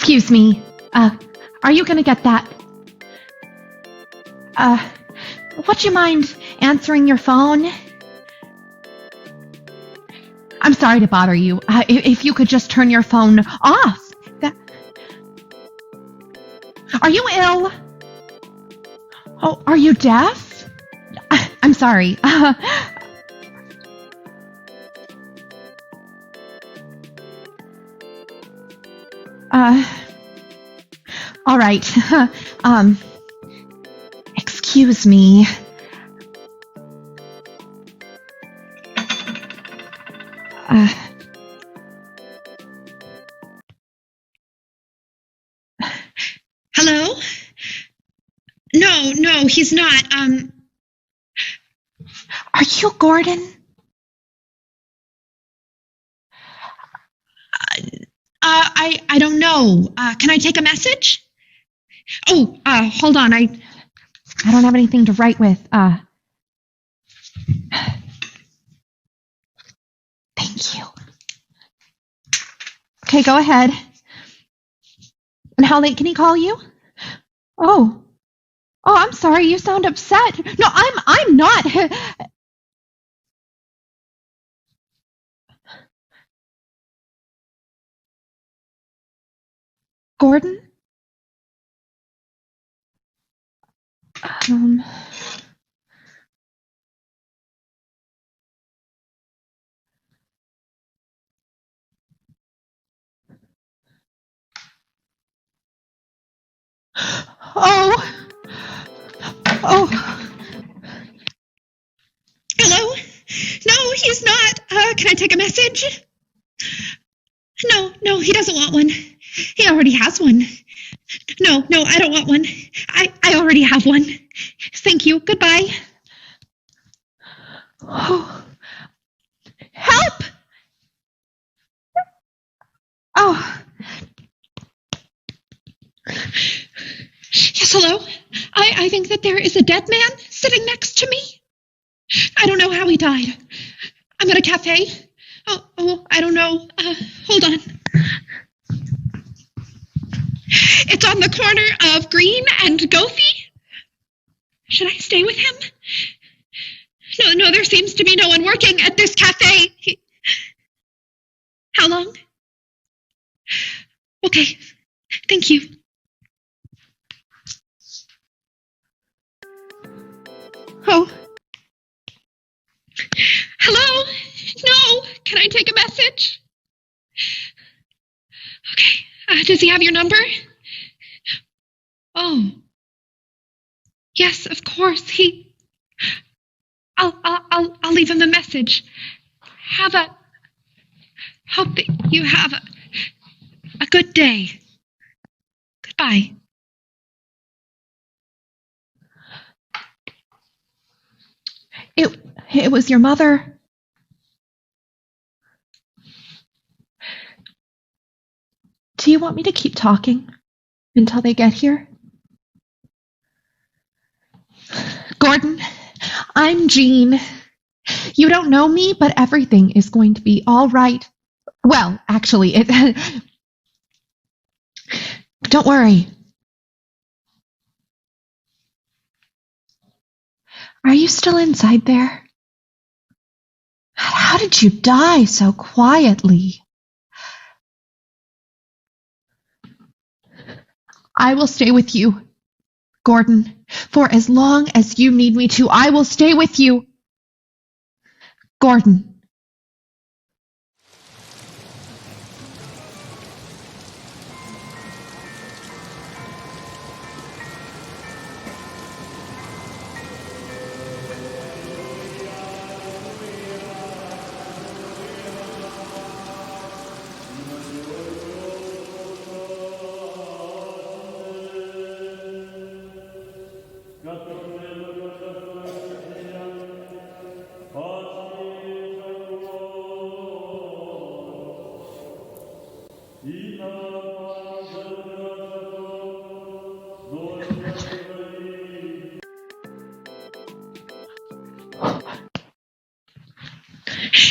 Excuse me. Are you gonna get that? Would you mind answering your phone? I'm sorry to bother you. If you could just turn your phone off. Are you ill? Oh, are you deaf? I'm sorry. All right. Excuse me. Hello? No, he's not. Are you Gordon? I don't know. Can I take a message? Oh, hold on. I don't have anything to write with. Thank you. Okay, go ahead. And how late can he call you? Oh, I'm sorry. You sound upset. No, I'm not. Gordon? Oh. Hello? No, he's not. Can I take a message? No, he doesn't want one. He already has one. No, I don't want one. I already have one. Thank you. Goodbye. Oh. Help! Oh. Yes, hello? I think that there is a dead man sitting next to me. I don't know how he died. I'm at a cafe. Oh, I don't know. Hold on. It's on the corner of Green and Goathy. Should I stay with him? No, there seems to be no one working at this cafe. How long? Okay, thank you. Oh. Hello? No, can I take a message? Okay, does he have your number? Oh. Yes, of course, I'll leave him a message. Hope that you have a good day. Goodbye. It was your mother. Do you want me to keep talking until they get here? Gordon, I'm Jean. You don't know me, but everything is going to be all right. Well, actually, don't worry. Are you still inside there? How did you die so quietly? I will stay with you, Gordon, for as long as you need me to. I will stay with you, Gordon.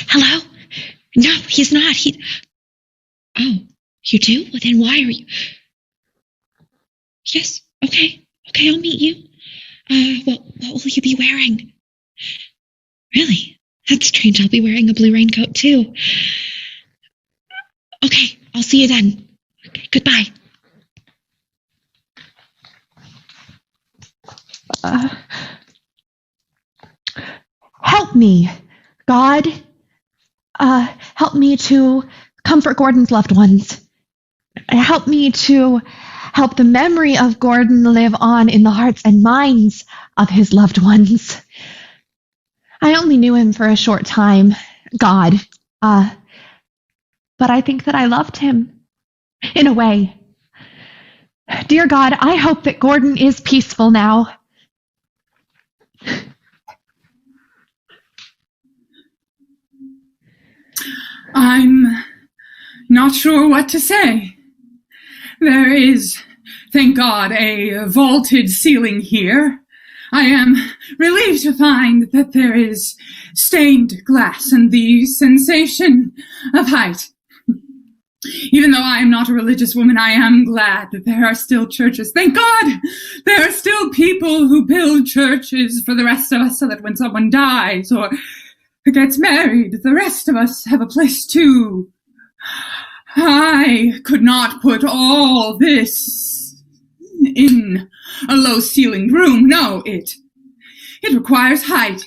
Hello? No, he's not. Oh, you do? Well, then why are you... Yes, okay, I'll meet you. What will you be wearing? Really? That's strange. I'll be wearing a blue raincoat, too. Okay, I'll see you then. Okay, goodbye. Help me, God. Help me to comfort Gordon's loved ones. Help me to help the memory of Gordon live on in the hearts and minds of his loved ones. I only knew him for a short time, God, but I think that I loved him, in a way. Dear God, I hope that Gordon is peaceful now. I'm not sure what to say. There is, thank God, a vaulted ceiling here. I am relieved to find that there is stained glass and the sensation of height. Even though I am not a religious woman, I am glad that there are still churches. Thank God there are still people who build churches for the rest of us so that when someone dies or gets married, the rest of us have a place too. I could not put all this in a low-ceilinged room. No, it requires height.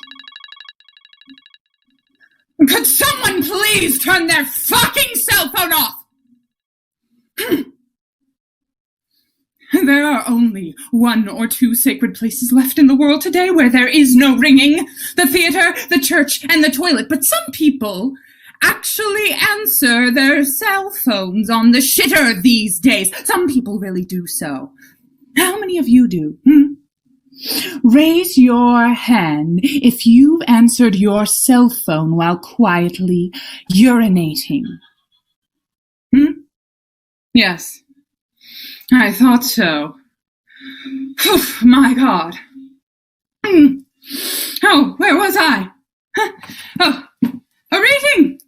Could someone please turn their fucking cell phone off? There are only 1 or 2 sacred places left in the world today where there is no ringing. The theater, the church, and the toilet. But some people actually answer their cell phones on the shitter these days. Some people really do so. How many of you do? Raise your hand if you've answered your cell phone while quietly urinating. Yes, I thought so. Oof, my God. Oh, where was I? Oh, a reading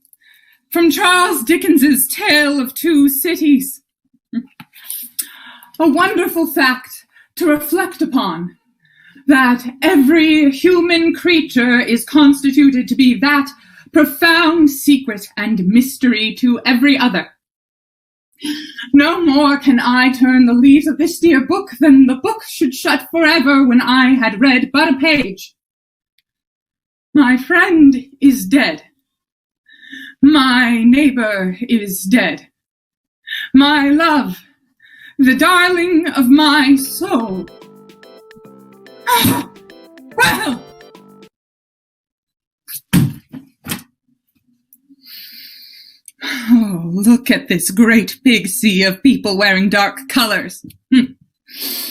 from Charles Dickens's Tale of Two Cities. A wonderful fact to reflect upon, that every human creature is constituted to be that profound secret and mystery to every other. No more can I turn the leaves of this dear book than the book should shut forever when I had read but a page. My friend is dead. My neighbor is dead. My love, the darling of my soul. Oh, well. Oh, look at this great big sea of people wearing dark colors. You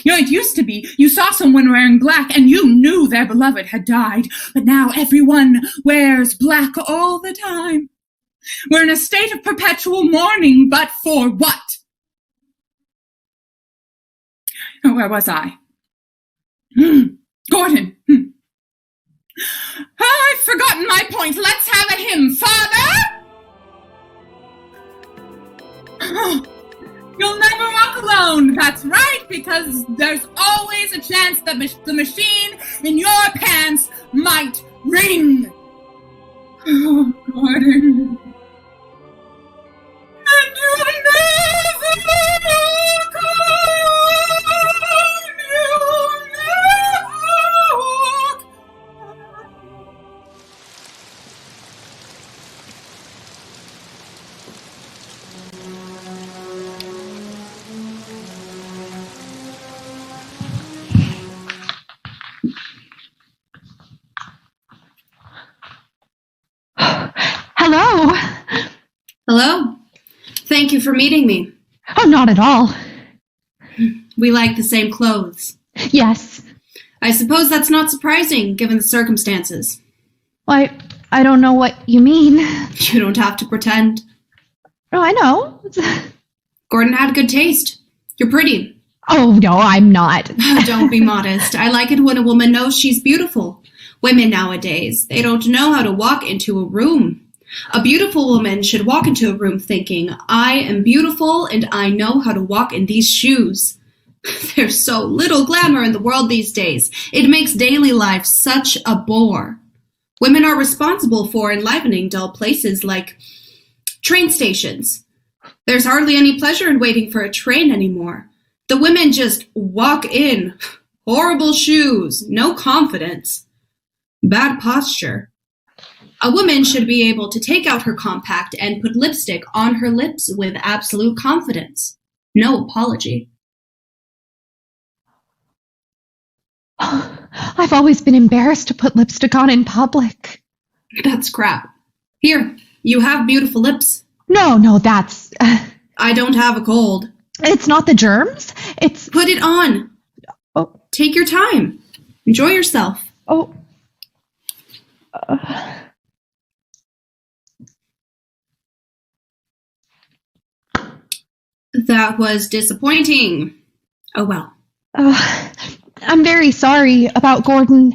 know, it used to be you saw someone wearing black and you knew their beloved had died. But now everyone wears black all the time. We're in a state of perpetual mourning, but for what? Oh, where was I? Gordon. Oh, I've forgotten my point. Let's have a hymn. Father? Oh, you'll never walk alone. That's right, because there's always a chance that the machine in your pants might ring. Oh, Gordon. And you'll never walk alone. You'll never walk alone. Hello. Hello. Thank you for meeting me. Oh, not at all. We like the same clothes. Yes. I suppose that's not surprising, given the circumstances. I don't know what you mean. You don't have to pretend. Oh, I know. Gordon had good taste. You're pretty. Oh, no, I'm not. Don't be modest. I like it when a woman knows she's beautiful. Women nowadays, they don't know how to walk into a room. A beautiful woman should walk into a room thinking, I am beautiful and I know how to walk in these shoes. There's so little glamour in the world these days. It makes daily life such a bore. Women are responsible for enlivening dull places like train stations. There's hardly any pleasure in waiting for a train anymore. The women just walk in. Horrible shoes, no confidence, bad posture. A woman should be able to take out her compact and put lipstick on her lips with absolute confidence. No apology. I've always been embarrassed to put lipstick on in public. That's crap. Here, you have beautiful lips. No, that's... I don't have a cold. It's not the germs. It's... Put it on. Oh. Take your time. Enjoy yourself. Oh. That was disappointing. Oh well. I'm very sorry about Gordon.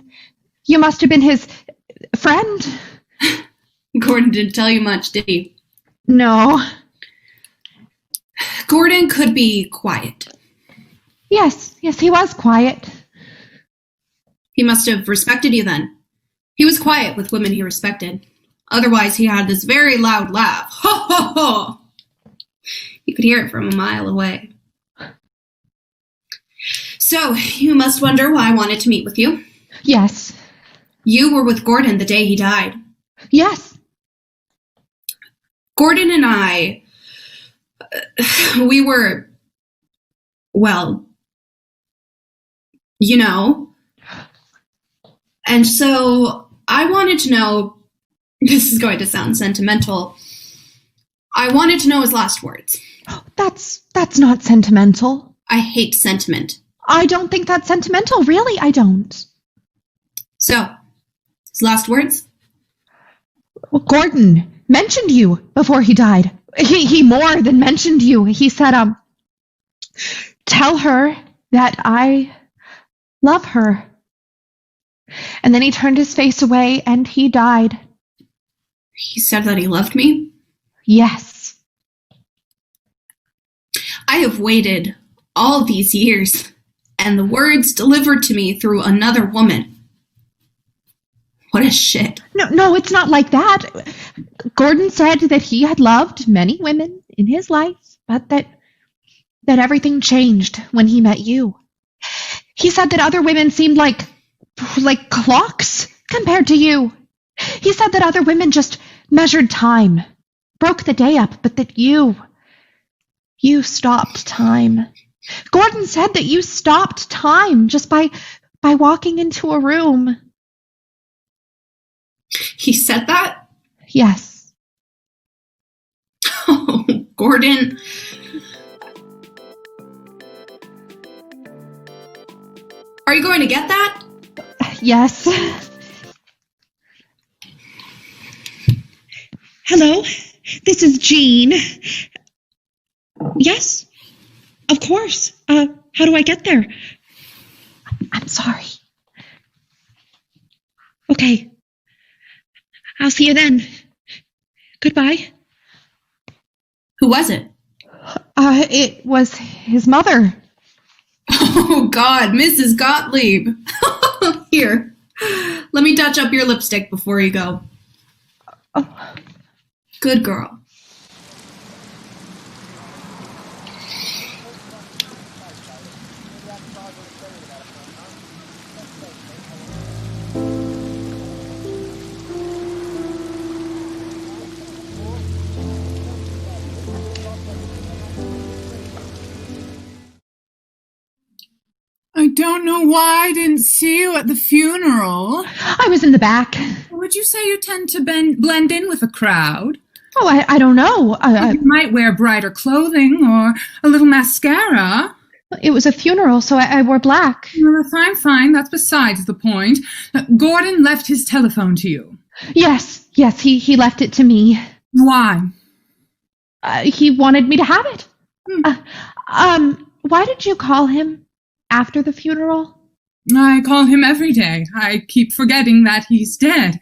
You must have been his friend. Gordon didn't tell you much, did he? No. Gordon could be quiet. Yes, he was quiet. He must have respected you then. He was quiet with women he respected. Otherwise, he had this very loud laugh. Ho, ho, ho! You could hear it from a mile away. So, you must wonder why I wanted to meet with you. Yes. You were with Gordon the day he died. Yes. Gordon and I, we were, well, you know. And so I wanted to know, this is going to sound sentimental, I wanted to know his last words. That's not sentimental. I hate sentiment. I don't think that's sentimental. Really, I don't. So, his last words? Well, Gordon mentioned you before he died. He more than mentioned you. He said, tell her that I love her. And then he turned his face away and he died. He said that he loved me? Yes. I have waited all these years, and the words delivered to me through another woman. What a shit. No, it's not like that. Gordon said that he had loved many women in his life, but that everything changed when he met you. He said that other women seemed like clocks compared to you. He said that other women just measured time, broke the day up, but that you stopped time. Gordon said that you stopped time just by walking into a room. He said that? Yes. Oh, Gordon. Are you going to get that? Yes. Hello, this is Jean. Yes, of course. How do I get there? I'm sorry. Okay. I'll see you then. Goodbye. Who was it? It was his mother. Oh, God, Mrs. Gottlieb. Here, let me touch up your lipstick before you go. Oh. Good girl. I don't know why I didn't see you at the funeral. I was in the back. Would you say you tend to blend in with the crowd? Oh, I don't know. You might wear brighter clothing or a little mascara. It was a funeral, so I wore black. Fine. That's besides the point. Gordon left his telephone to you. Yes, he left it to me. Why? He wanted me to have it. Why did you call him after the funeral? I call him every day. I keep forgetting that he's dead.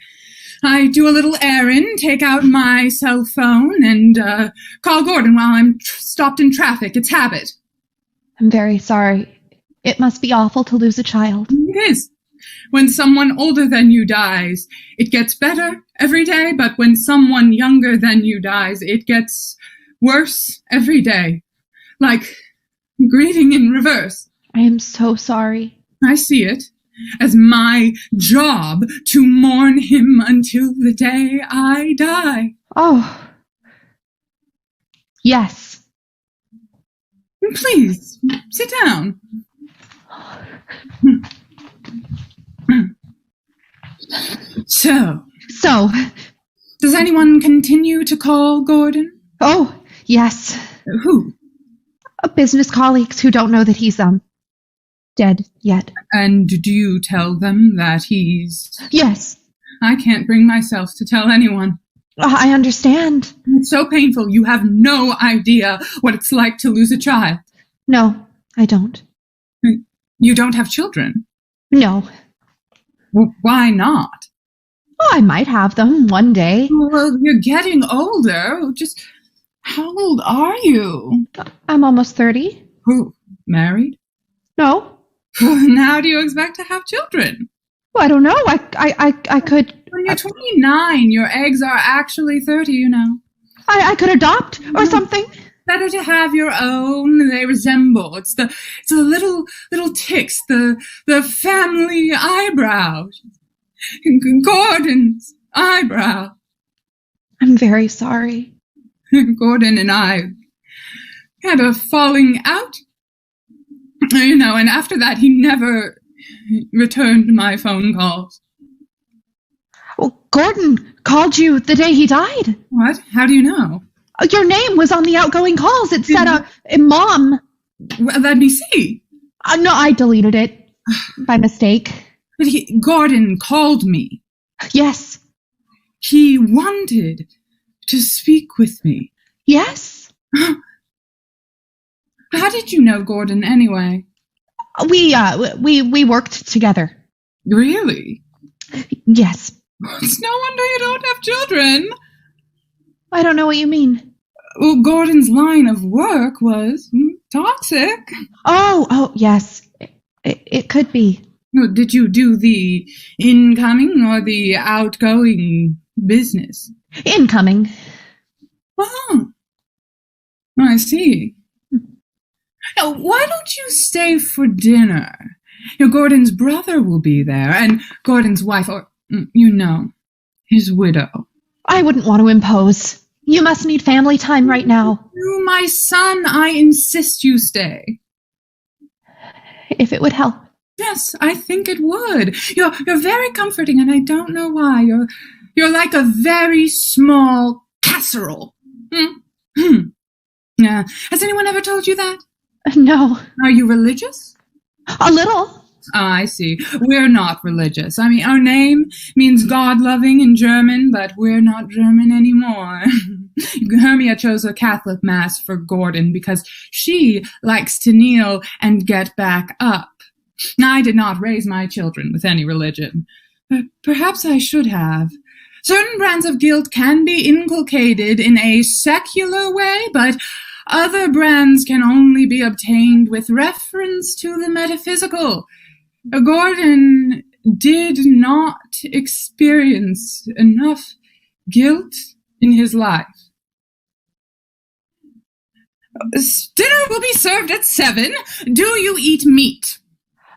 I do a little errand, take out my cell phone, and call Gordon while I'm stopped in traffic. It's habit. I'm very sorry. It must be awful to lose a child. It is. When someone older than you dies, it gets better every day, but when someone younger than you dies, it gets worse every day. Like grieving in reverse. I am so sorry. I see it as my job to mourn him until the day I die. Oh. Yes. Please, sit down. So, does anyone continue to call Gordon? Oh, yes. Who? Business colleagues who don't know that he's, dead yet. And do you tell them that he's... Yes. I can't bring myself to tell anyone. I understand. It's so painful. You have no idea what it's like to lose a child. No, I don't. You don't have children? No. Well, why not? Oh, I might have them one day. Well, you're getting older. Just how old are you? I'm almost 30. Who? Married? No. And how do you expect to have children? Well, I don't know. I could... When you're 29, your eggs are actually 30, you know. I could adopt or something. Better to have your own. They resemble. It's the little ticks, the family eyebrow. Gordon's eyebrow. I'm very sorry. Gordon and I had a falling out. You know, and after that, he never returned my phone calls. Well, Gordon called you the day he died. What? How do you know? Your name was on the outgoing calls. It said, Mom. Well, let me see. No, I deleted it by mistake. But Gordon called me. Yes. He wanted to speak with me. Yes. How did you know Gordon anyway? We worked together. Really? Yes. It's no wonder you don't have children. I don't know what you mean. Well, Gordon's line of work was toxic. Oh, yes. It could be. Did you do the incoming or the outgoing business? Incoming. Oh, I see. Now, why don't you stay for dinner? Gordon's brother will be there, and Gordon's wife, or, his widow. I wouldn't want to impose. You must need family time right now. You, my son, I insist you stay. If it would help. Yes, I think it would. You're very comforting, and I don't know why. You're like a very small casserole. Has anyone ever told you that? No. Are you religious? A little. I see. We're not religious. I mean, our name means God-loving in German, but we're not German anymore. Hermia chose a Catholic mass for Gordon because she likes to kneel and get back up. I did not raise my children with any religion. Perhaps I should have. Certain brands of guilt can be inculcated in a secular way, but other brands can only be obtained with reference to the metaphysical. Gordon did not experience enough guilt in his life. Dinner will be served at 7. Do you eat meat?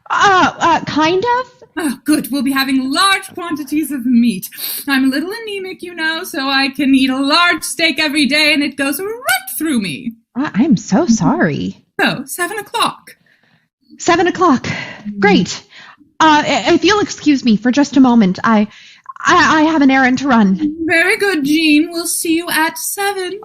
Kind of. Oh, good. We'll be having large quantities of meat. I'm a little anemic, so I can eat a large steak every day, and it goes right through me. I'm so sorry. So, 7 o'clock. 7 o'clock. Great. If you'll excuse me for just a moment, I have an errand to run. Very good, Jean. We'll see you at 7.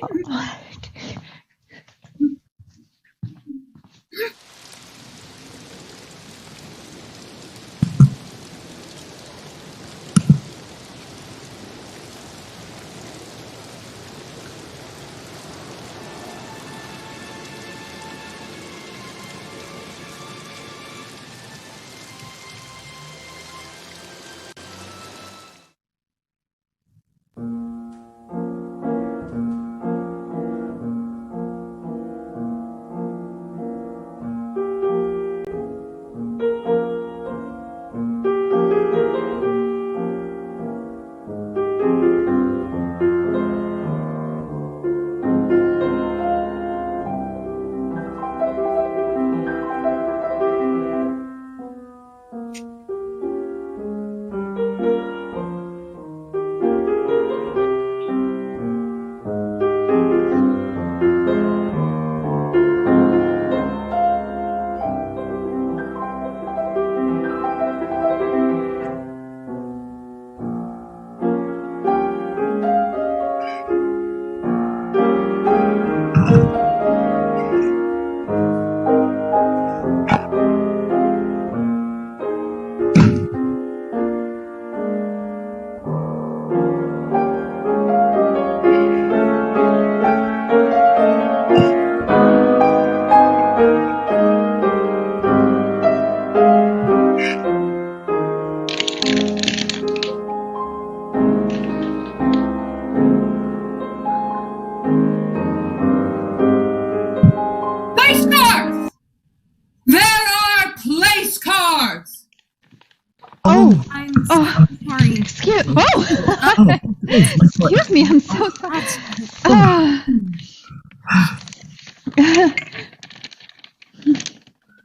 Excuse me, I'm so sorry.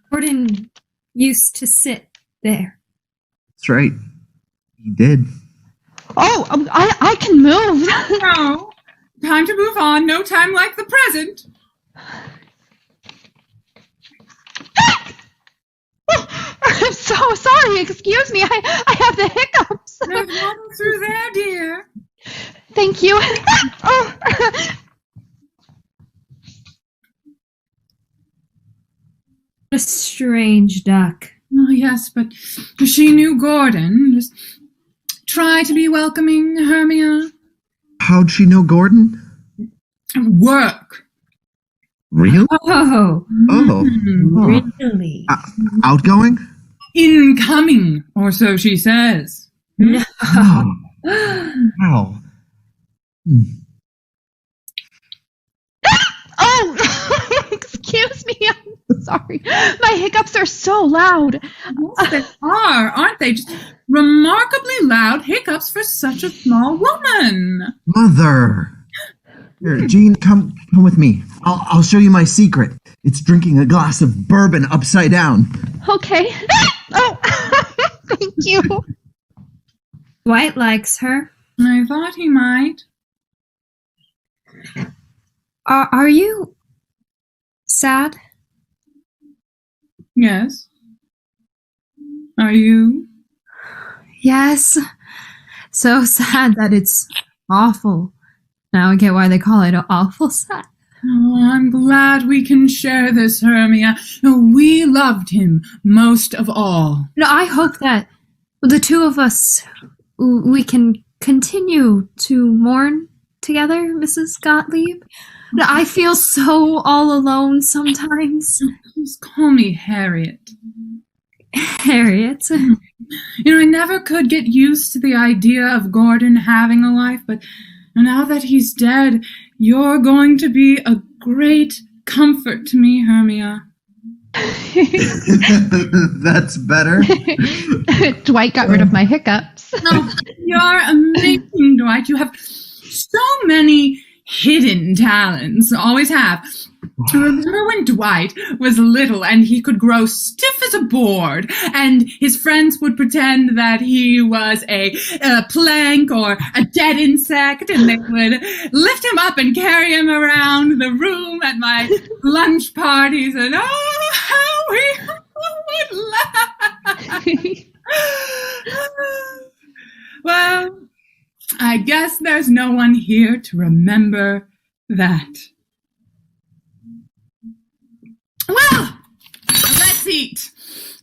Gordon used to sit there. That's right. He did. Oh, I can move. No. Time to move on. No time like the present. I'm so sorry. Excuse me. I have the hiccups. There's one through there, dear. Thank you. Oh. A strange duck. Oh, yes, but she knew Gordon. Just try to be welcoming, Hermia. How'd she know Gordon? Work. Real? Oh. Oh. Really? Outgoing? Incoming, or so she says. No. Oh. Wow. Oh, excuse me. I'm sorry. My hiccups are so loud. Yes, they are, aren't they? Just remarkably loud hiccups for such a small woman. Mother! Here, Jean, come with me. I'll show you my secret. It's drinking a glass of bourbon upside down. Okay. Oh, thank you. Dwight likes her. I thought he might. Are you sad? Yes. Are you? Yes. So sad that it's awful. Now I get why they call it awful sad. Oh, I'm glad we can share this, Hermia. We loved him most of all. No, I hope that the two of us, we can continue to mourn together, Mrs. Gottlieb. No, I feel so all alone sometimes. Please call me Harriet. Harriet. I never could get used to the idea of Gordon having a life, but now that he's dead, you're going to be a great comfort to me, Hermia. That's better. Dwight got rid of my hiccups. Oh, you're amazing, Dwight. You have so many hidden talents. Always have. Remember when Dwight was little and he could grow stiff as a board and his friends would pretend that he was a plank or a dead insect and they would lift him up and carry him around the room at my lunch parties and oh, how we would laugh. Well, I guess there's no one here to remember that. Well, let's eat.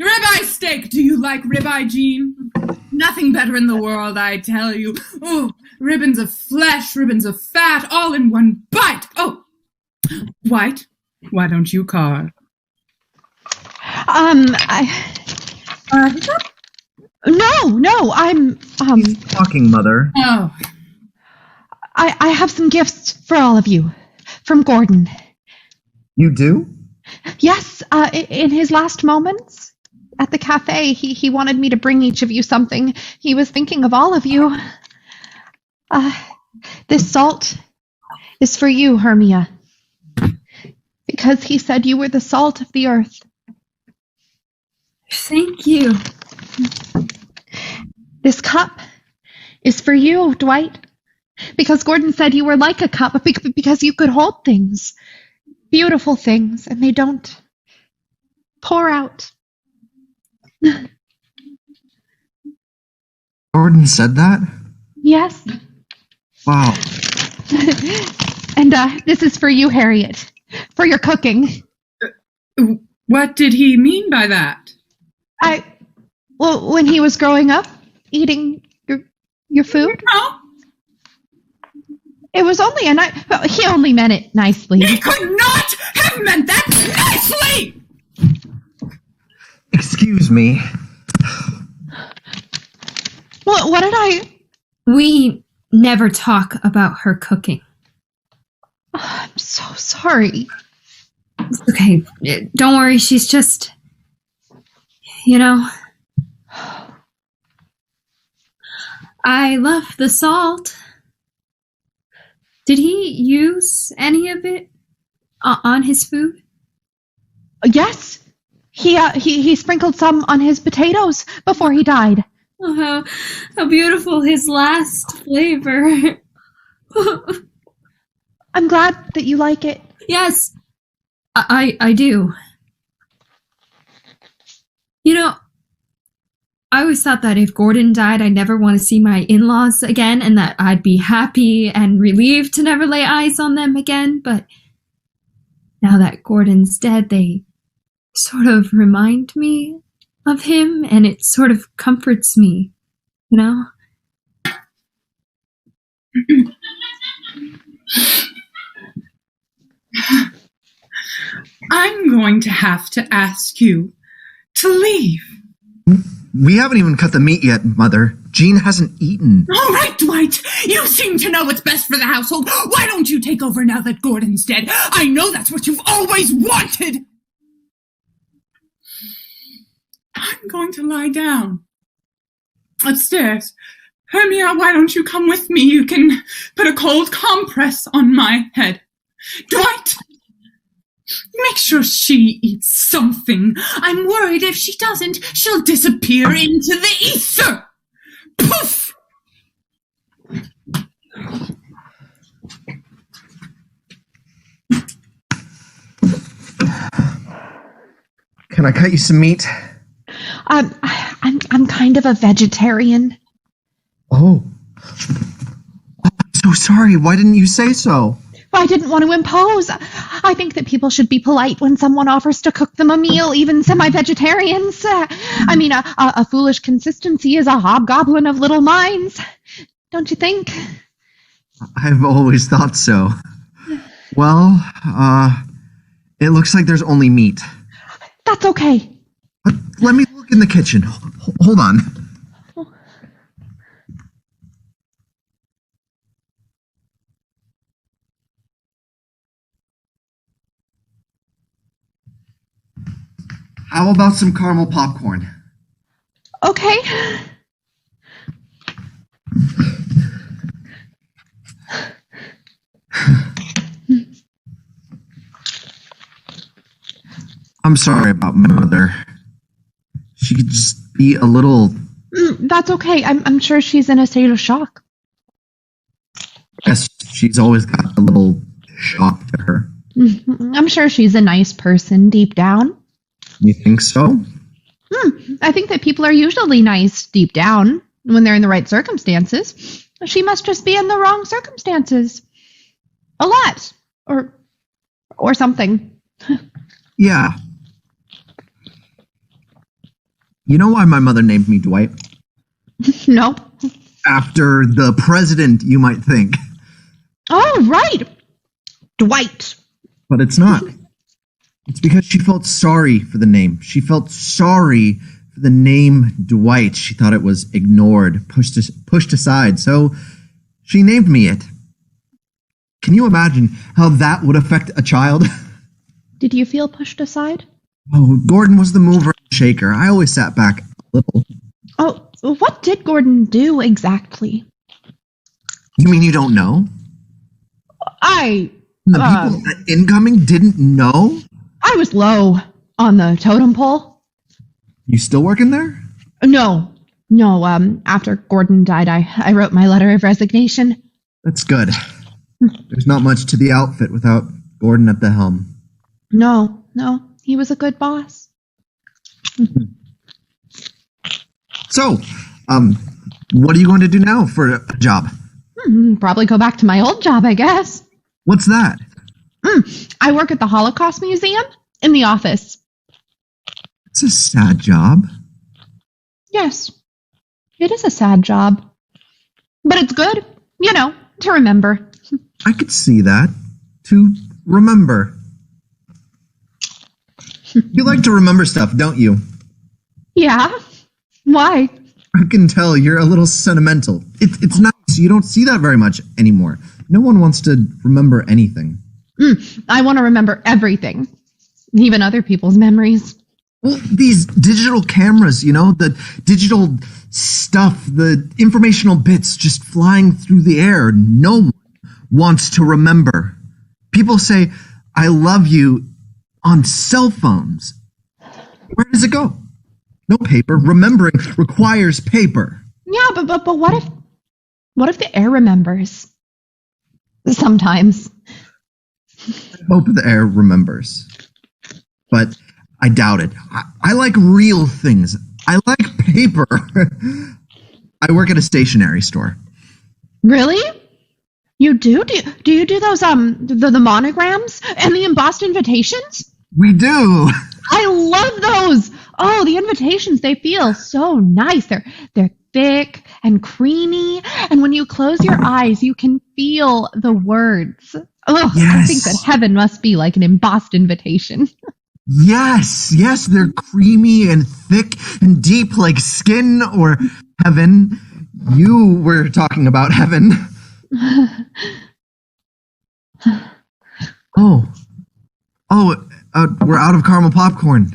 Ribeye steak. Do you like ribeye, Jean? Nothing better in the world, I tell you. Oh, ribbons of flesh, ribbons of fat, all in one bite. Oh, Dwight, why don't you carve? No, I'm, Talking, Mother. Oh, I have some gifts for all of you. From Gordon. You do? Yes, in his last moments at the cafe, he wanted me to bring each of you something. He was thinking of all of you. This salt is for you, Hermia, because he said you were the salt of the earth. Thank you. This cup is for you, Dwight, because Gordon said you were like a cup, because you could hold things, beautiful things, and they don't pour out. Gordon said that? Yes. Wow. And this is for you, Harriet, for your cooking. What did he mean by that? Well, when he was growing up, eating your food. Oh, It was only a nice. Well, he only meant it nicely. he could not have meant that nicely! Excuse me. What did I? We never talk about her cooking. Oh, I'm so sorry. It's okay. Don't worry. She's just, I love the salt. Did he use any of it on his food? Yes, he sprinkled some on his potatoes before he died. Oh, how beautiful his last flavor. I'm glad that you like it. Yes, I do. I always thought that if Gordon died, I'd never want to see my in-laws again, and that I'd be happy and relieved to never lay eyes on them again, but now that Gordon's dead, they sort of remind me of him, and it sort of comforts me, I'm going to have to ask you to leave. We haven't even cut the meat yet, Mother. Jean hasn't eaten. All right, Dwight. You seem to know what's best for the household. Why don't you take over now that Gordon's dead? I know that's what you've always wanted. I'm going to lie down upstairs. Hermia, why don't you come with me? You can put a cold compress on my head. Dwight, make sure she eats something. I'm worried if she doesn't, she'll disappear into the ether. Poof! Can I cut you some meat? I'm kind of a vegetarian. Oh. I'm so sorry. Why didn't you say so? I didn't want to impose. I think that people should be polite when someone offers to cook them a meal, even semi-vegetarians. A foolish consistency is a hobgoblin of little minds. Don't you think? I've always thought so. Well, it looks like there's only meat. That's okay. Let me look in the kitchen. Hold on. How about some caramel popcorn? Okay. I'm sorry about my mother. She could just be a little... That's okay. I'm sure she's in a state of shock. Yes, she's always got a little shock to her. I'm sure she's a nice person deep down. You think so? I think that people are usually nice deep down when they're in the right circumstances. She must just be in the wrong circumstances. A lot. Or something. Yeah. You know why my mother named me Dwight? No. After the president, you might think. Oh, right. Dwight. But it's not. It's because she felt sorry for the name. She felt sorry for the name Dwight. She thought it was ignored, pushed aside, so she named me it. Can you imagine how that would affect a child? Did you feel pushed aside? Oh, Gordon was the mover and shaker. I always sat back a little. Oh, what did Gordon do exactly? You mean you don't know? I The people at incoming didn't know? was low on the totem pole. You still working there? No, after Gordon died, I wrote my letter of resignation. That's good. There's not much to the outfit without Gordon at the helm. No, he was a good boss. So, what are you going to do now for a job? Probably go back to my old job, I guess. What's that? I work at the Holocaust Museum in the office. It's a sad job. Yes, it is a sad job. But it's good, to remember. I could see that. To remember. You like to remember stuff, don't you? Yeah? Why? I can tell you're a little sentimental. It's nice. You don't see that very much anymore. No one wants to remember anything. I want to remember everything, even other people's memories. Well, these digital cameras, the digital stuff, the informational bits just flying through the air. No one wants to remember. People say, I love you on cell phones. Where does it go? No paper. Remembering requires paper. Yeah, but what if the air remembers? Sometimes. I hope the air remembers. But I doubt it. I like real things. I like paper. I work at a stationery store. Really? You do? Do you do those the monograms and the embossed invitations? We do. I love those. Oh, the invitations, they feel so nice. They're thick and creamy, and when you close your eyes, you can feel the words. Oh, yes. I think that heaven must be like an embossed invitation. Yes, they're creamy and thick and deep like skin or heaven. You were talking about heaven. We're out of caramel popcorn.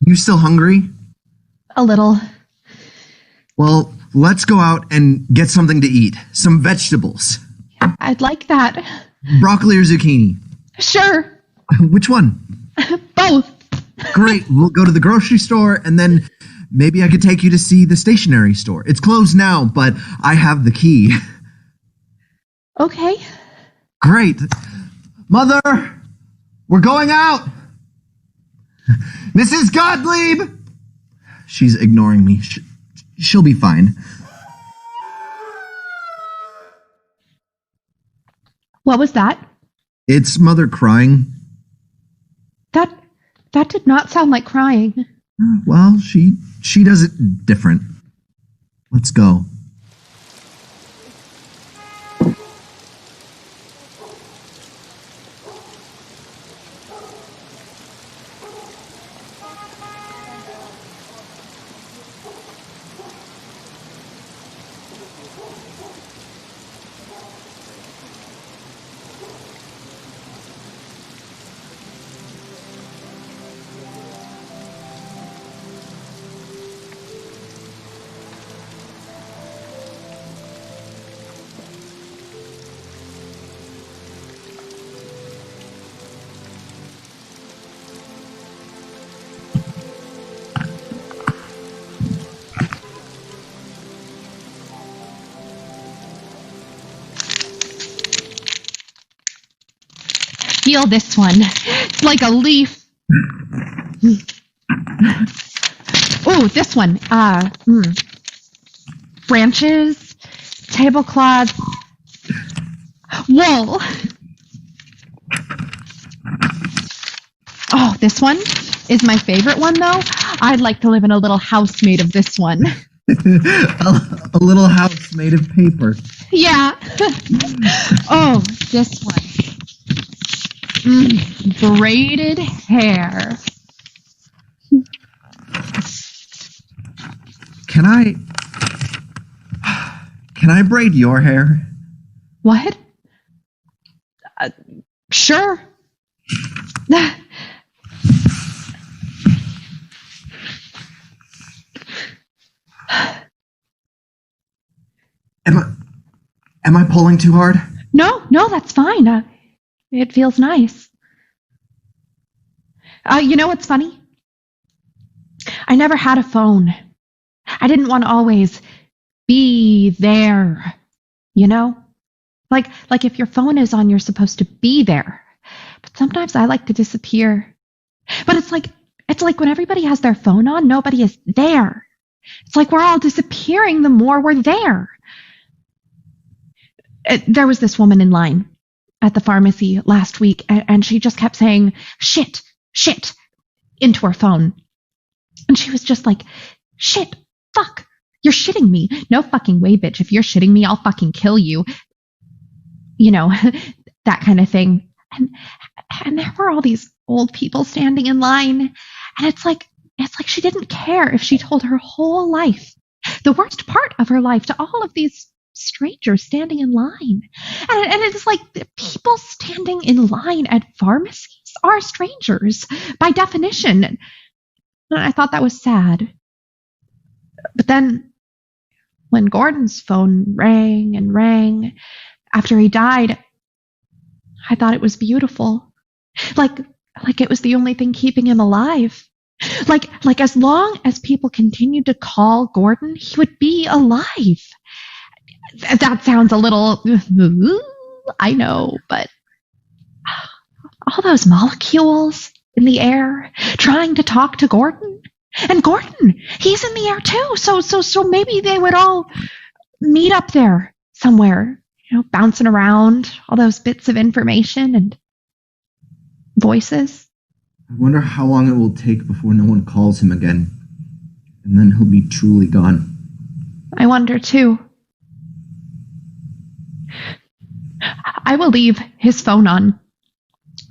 You still hungry? A little. Well, let's go out and get something to eat. Some vegetables. I'd like that. Broccoli or zucchini? Sure. Which one? Both. Great. We'll go to the grocery store, and then maybe I could take you to see the stationery store. It's closed now, but I have the key. Okay. Great. Mother, we're going out. Mrs. Gottlieb. She's ignoring me. She'll be fine. What was that? It's Mother crying. That did not sound like crying. Well, she does it different. Let's go. Feel this one. It's like a leaf. Oh, this one. Branches, tablecloths, wool. Oh, this one is my favorite one, though. I'd like to live in a little house made of this one. a little house made of paper. Yeah. Oh, this one. Braided hair. Can I braid your hair? What? Sure. Am I pulling too hard? No, that's fine. It feels nice. You know what's funny? I never had a phone. I didn't want to always be there, you know? Like if your phone is on, you're supposed to be there. But sometimes I like to disappear. But it's like when everybody has their phone on, nobody is there. It's like we're all disappearing the more we're there. There was this woman in line at the pharmacy last week, and she just kept saying, shit, into her phone. And she was just like, shit, fuck, you're shitting me. No fucking way, bitch. If you're shitting me, I'll fucking kill you. You know, that kind of thing. And there were all these old people standing in line. And it's like she didn't care if she told her whole life, the worst part of her life, to all of these strangers standing in line. And it's like the people standing in line at pharmacies are strangers by definition. And I thought that was sad. But then when Gordon's phone rang and rang after he died, I thought it was beautiful. Like it was the only thing keeping him alive. Like as long as people continued to call Gordon, he would be alive. That sounds a little, I know, but all those molecules in the air trying to talk to Gordon. And Gordon, he's in the air too. So maybe they would all meet up there somewhere, you know, bouncing around all those bits of information and voices. I wonder how long it will take before no one calls him again. And then he'll be truly gone. I wonder too. I will leave his phone on.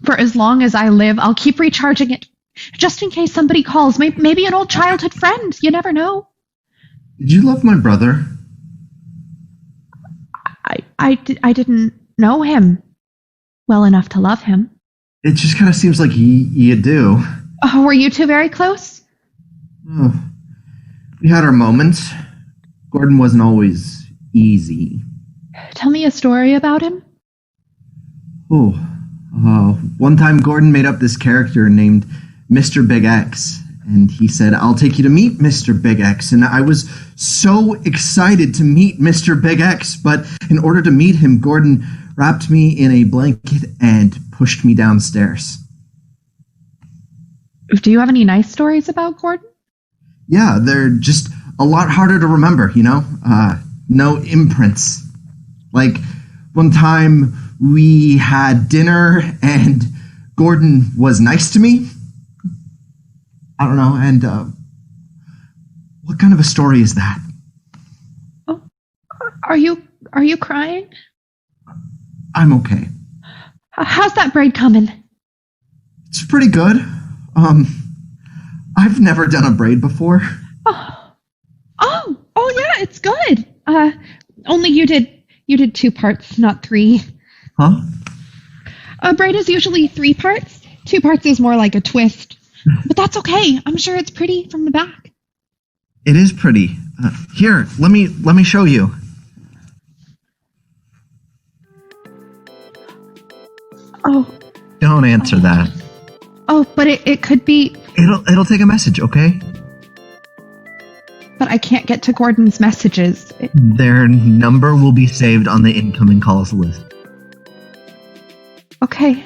For as long as I live, I'll keep recharging it. Just in case somebody calls. Maybe an old childhood friend. You never know. Did you love my brother? I didn't know him well enough to love him. It just kind of seems like you do. Oh, were you two very close? Oh, we had our moments. Gordon wasn't always easy. Tell me a story about him. One time Gordon made up this character named Mr. Big X, and he said, I'll take you to meet Mr. Big X. And I was so excited to meet Mr. Big X, but in order to meet him, Gordon wrapped me in a blanket and pushed me downstairs. Do you have any nice stories about Gordon? Yeah, they're just a lot harder to remember, you know? No imprints. Like, one time we had dinner and Gordon was nice to me. I don't know, and what kind of a story is that? Oh, are you crying? I'm okay. How's that braid coming? It's pretty good. I've never done a braid before. Oh yeah, it's good. Only you did 2 parts, not 3. Huh? A braid is usually 3 parts. 2 parts is more like a twist. But that's okay. I'm sure it's pretty from the back. It is pretty. Here, let me show you. Oh. Don't answer that. Oh, but it could be. It'll take a message, okay? But I can't get to Gordon's messages. Their number will be saved on the incoming calls list. Okay.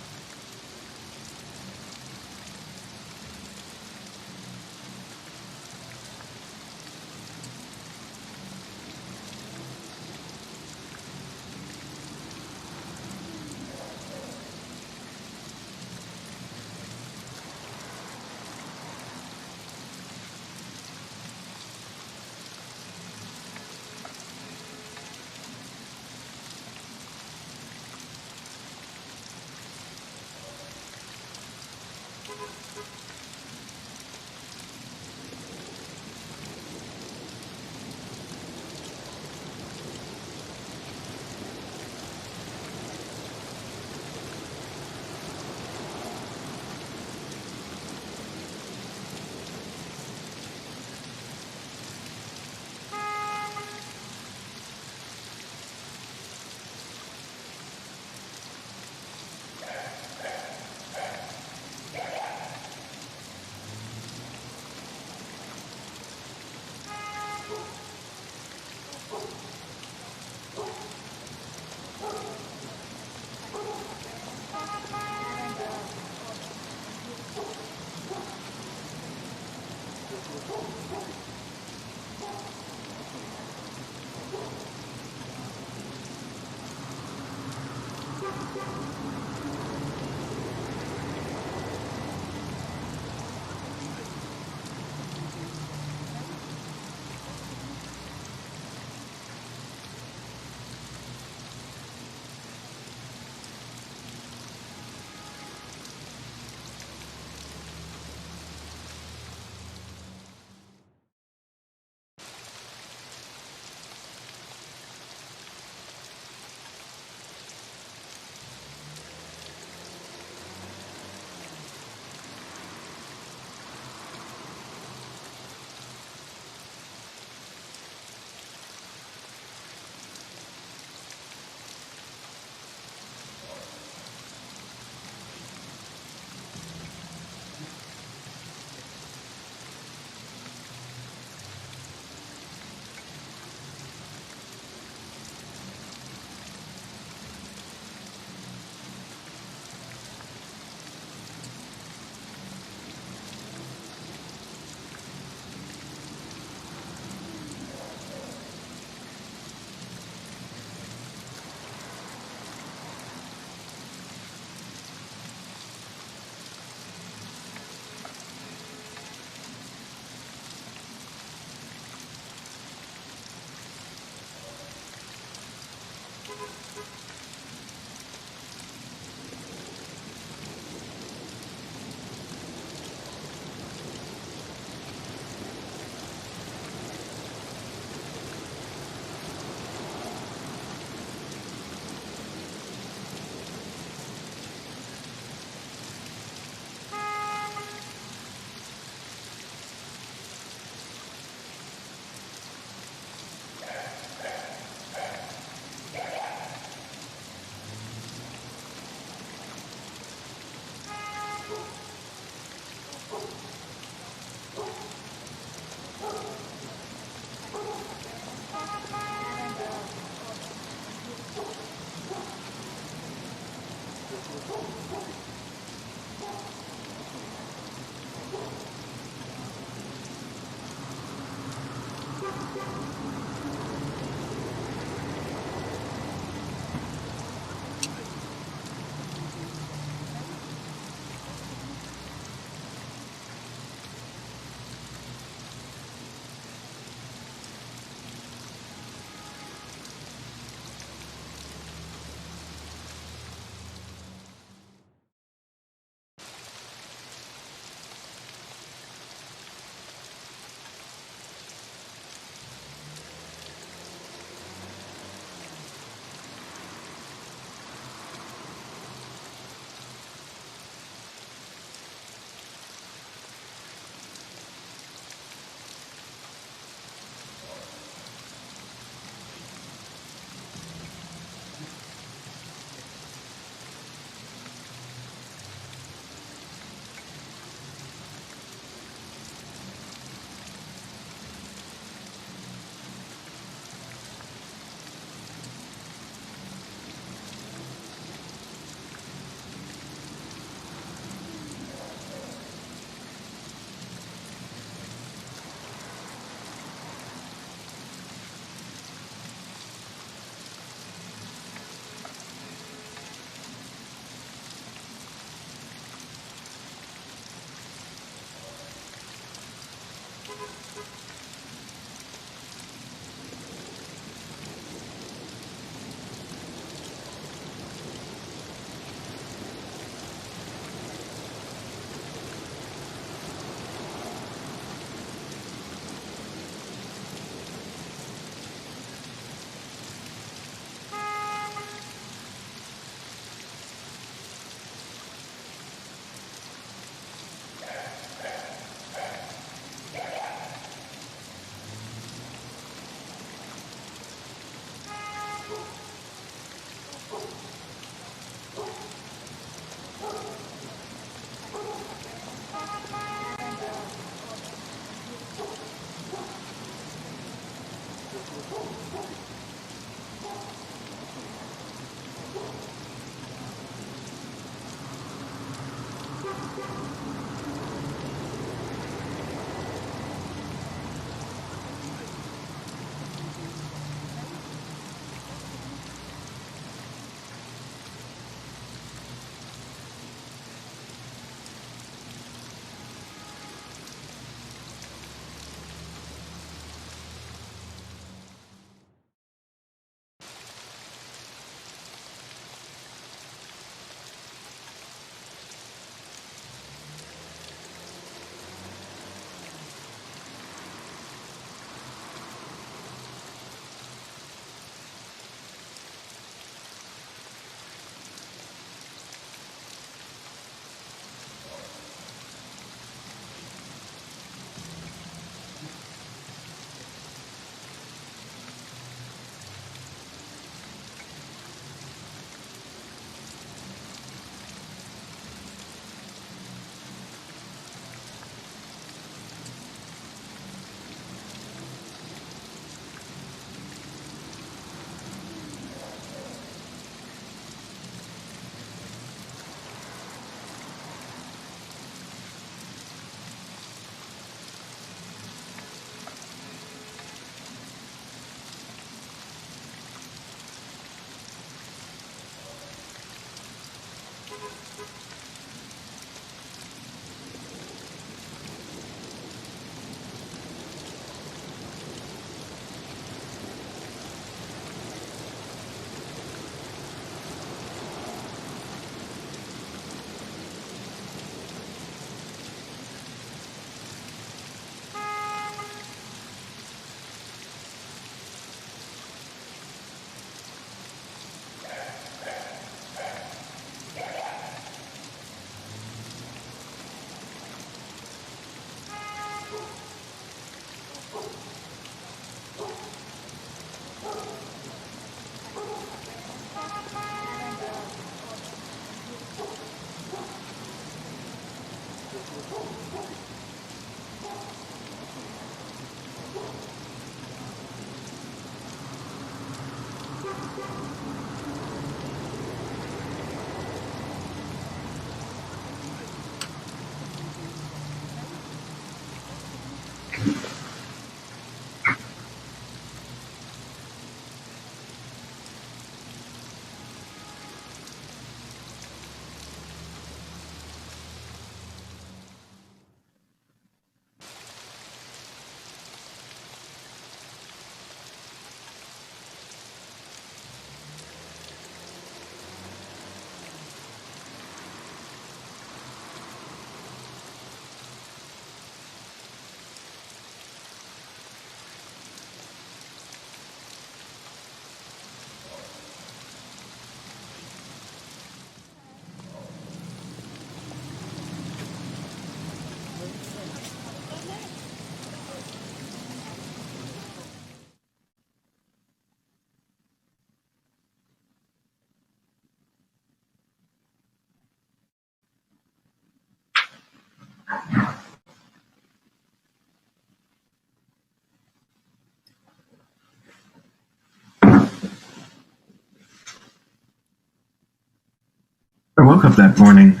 I woke up that morning,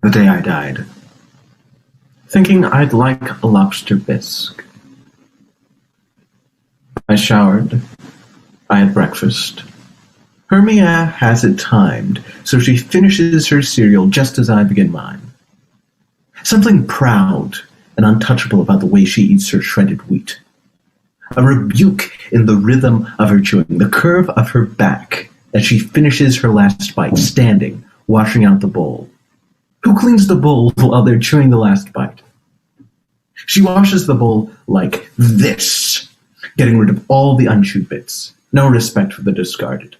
the day I died, thinking I'd like a lobster bisque. I showered. I had breakfast. Hermia has it timed, so she finishes her cereal just as I begin mine. Something proud and untouchable about the way she eats her shredded wheat. A rebuke in the rhythm of her chewing, the curve of her back as she finishes her last bite, standing, washing out the bowl. Who cleans the bowl while they're chewing the last bite? She washes the bowl like this, getting rid of all the unchewed bits. No respect for the discarded.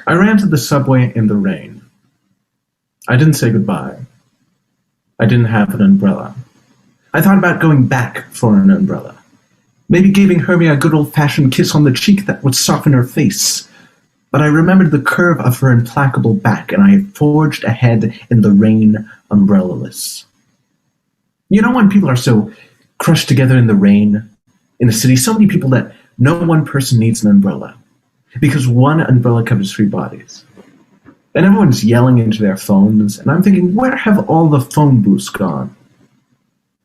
I ran to the subway in the rain. I didn't say goodbye. I didn't have an umbrella. I thought about going back for an umbrella. Maybe giving Hermia a good old-fashioned kiss on the cheek that would soften her face. But I remembered the curve of her implacable back, and I forged ahead in the rain, umbrella-less. You know when people are so crushed together in the rain, in a city, so many people that no one person needs an umbrella, because one umbrella covers 3 bodies. And everyone's yelling into their phones, and I'm thinking, where have all the phone booths gone?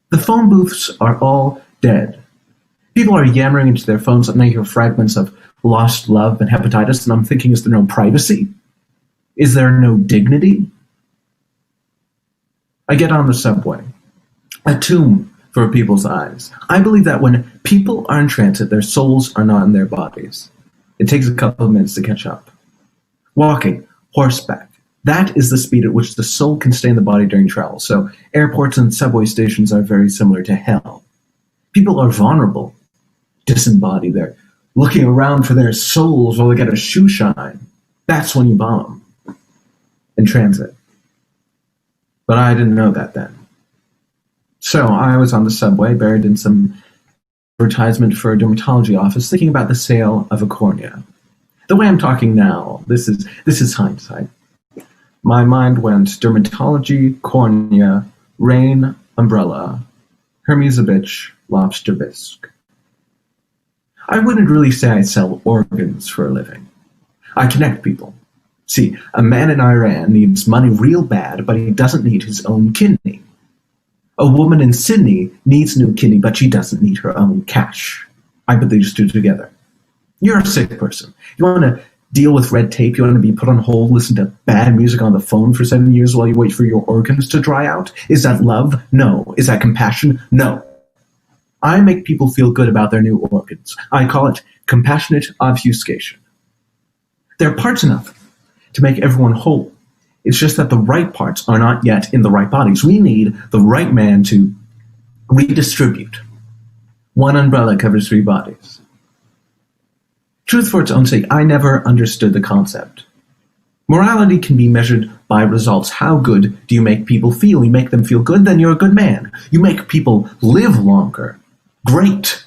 The phone booths are all dead. People are yammering into their phones, and I hear fragments of lost love and hepatitis, and I'm thinking, is there no privacy? Is there no dignity? I get on the subway. A tomb for people's eyes. I believe that when people are in transit, their souls are not in their bodies. It takes a couple of minutes to catch up. Walking, horseback. That is the speed at which the soul can stay in the body during travel. So airports and subway stations are very similar to hell. People are vulnerable, disembodied. They're looking around for their souls while they get a shoe shine. That's when you bomb them in transit. But I didn't know that then. So I was on the subway, buried in some advertisement for a dermatology office, thinking about the sale of a cornea. The way I'm talking now, this is hindsight. My mind went dermatology, cornea, rain, umbrella, Hermes a bitch, lobster bisque. I wouldn't really say I sell organs for a living. I connect people. See, a man in Iran needs money real bad, but he doesn't need his own kidney. A woman in Sydney needs new kidney, but she doesn't need her own cash. I put these two together. You're a sick person. You want to deal with red tape? You want to be put on hold, listen to bad music on the phone for 7 years while you wait for your organs to dry out? Is that love? No. Is that compassion? No. I make people feel good about their new organs. I call it compassionate obfuscation. They're parts enough to make everyone whole. It's just that the right parts are not yet in the right bodies. We need the right man to redistribute. One umbrella covers 3 bodies. Truth for its own sake, I never understood the concept. Morality can be measured by results. How good do you make people feel? You make them feel good, then you're a good man. You make people live longer. Great.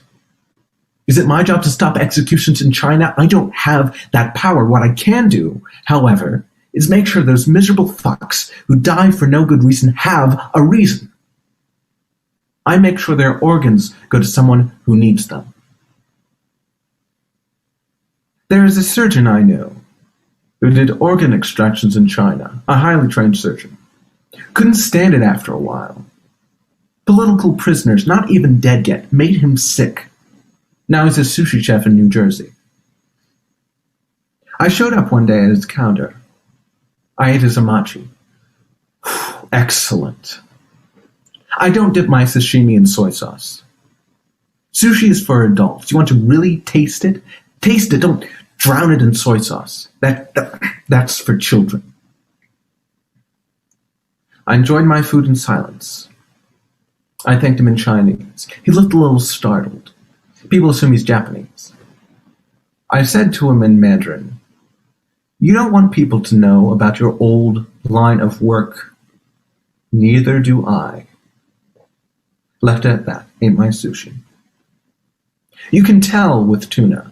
Is it my job to stop executions in China? I don't have that power. What I can do, however, is make sure those miserable fucks who die for no good reason have a reason. I make sure their organs go to someone who needs them. There is a surgeon I knew who did organ extractions in China, a highly trained surgeon. Couldn't stand it after a while. Political prisoners, not even dead yet, made him sick. Now he's a sushi chef in New Jersey. I showed up one day at his counter. I ate his amachi. Excellent. I don't dip my sashimi in soy sauce. Sushi is for adults. You want to really taste it? Taste it. Don't drown it in soy sauce. That's for children. I enjoyed my food in silence. I thanked him in Chinese. He looked a little startled. People assume he's Japanese. I said to him in Mandarin, "You don't want people to know about your old line of work. Neither do I." Left it at that. Ate my sushi. You can tell with tuna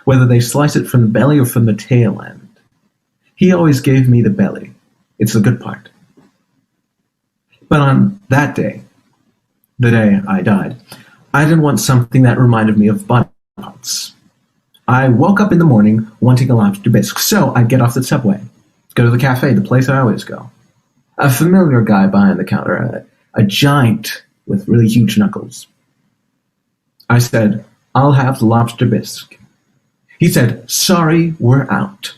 whether they slice it from the belly or from the tail end. He always gave me the belly. It's the good part. But on that day, the day I died, I didn't want something that reminded me of body parts. I woke up in the morning wanting a lobster bisque, so I'd get off the subway, go to the cafe, the place I always go. A familiar guy behind the counter, a giant with really huge knuckles. I said, "I'll have the lobster bisque." He said, "Sorry, we're out."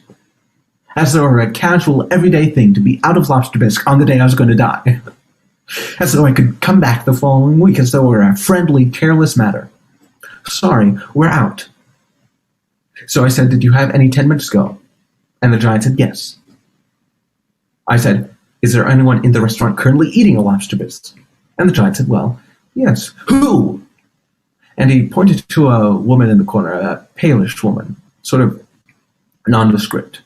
As though it were a casual, everyday thing to be out of lobster bisque on the day I was going to die. As though I could come back the following week, as though it were a friendly, careless matter. "Sorry, we're out." So I said, "Did you have any 10 minutes ago?" And the giant said, "Yes." I said, "Is there anyone in the restaurant currently eating a lobster bisque?" And the giant said, "Well, yes." "Who?" And he pointed to a woman in the corner, a palish woman, sort of nondescript.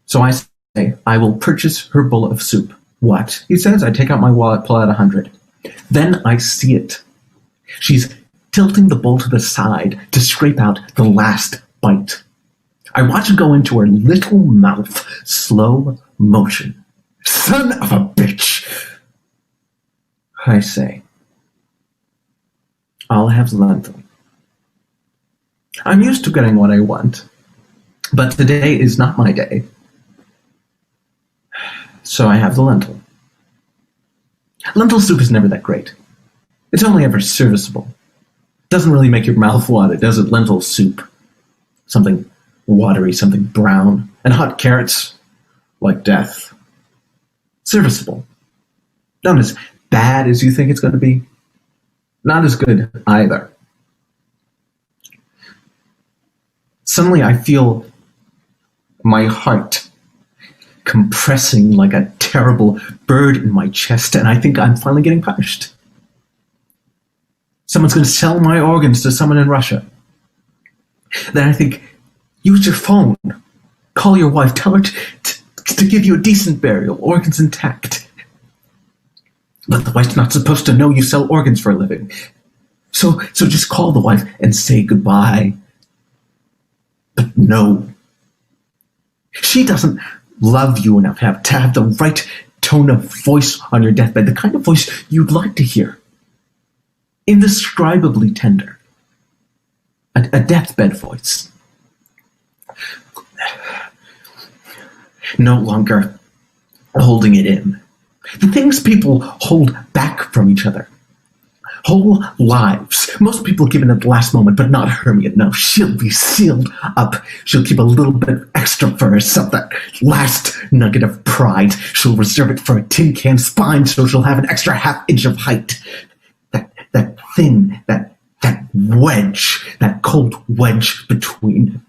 So I say, "I will purchase her bowl of soup." "What?" he says. I take out my wallet, pull out 100. Then I see it. She's tilting the bowl to the side to scrape out the last bite. I watch it go into her little mouth, slow motion. Son of a bitch! I say, "I'll have lentil." I'm used to getting what I want, but today is not my day. So I have the lentil. Lentil soup is never that great. It's only ever serviceable. It doesn't really make your mouth water, does it? Lentil soup. Something watery, something brown, and hot carrots, like death. Serviceable. Not as bad as you think it's going to be. Not as good either. Suddenly I feel my heart compressing like a terrible bird in my chest, and I think I'm finally getting punished. Someone's going to sell my organs to someone in Russia. Then I think, use your phone. Call your wife. Tell her to give you a decent burial, organs intact. But the wife's not supposed to know you sell organs for a living. So just call the wife and say goodbye. But no. She doesn't love you enough to have the right tone of voice on your deathbed, the kind of voice you'd like to hear. Indescribably tender. A deathbed voice. No longer holding it in. The things people hold back from each other. Whole lives. Most people give in at the last moment, but not Hermia. No, she'll be sealed up. She'll keep a little bit extra for herself. That last nugget of pride. She'll reserve it for a tin can spine, so she'll have an extra half-inch of height. That thing, that wedge, that cold wedge between.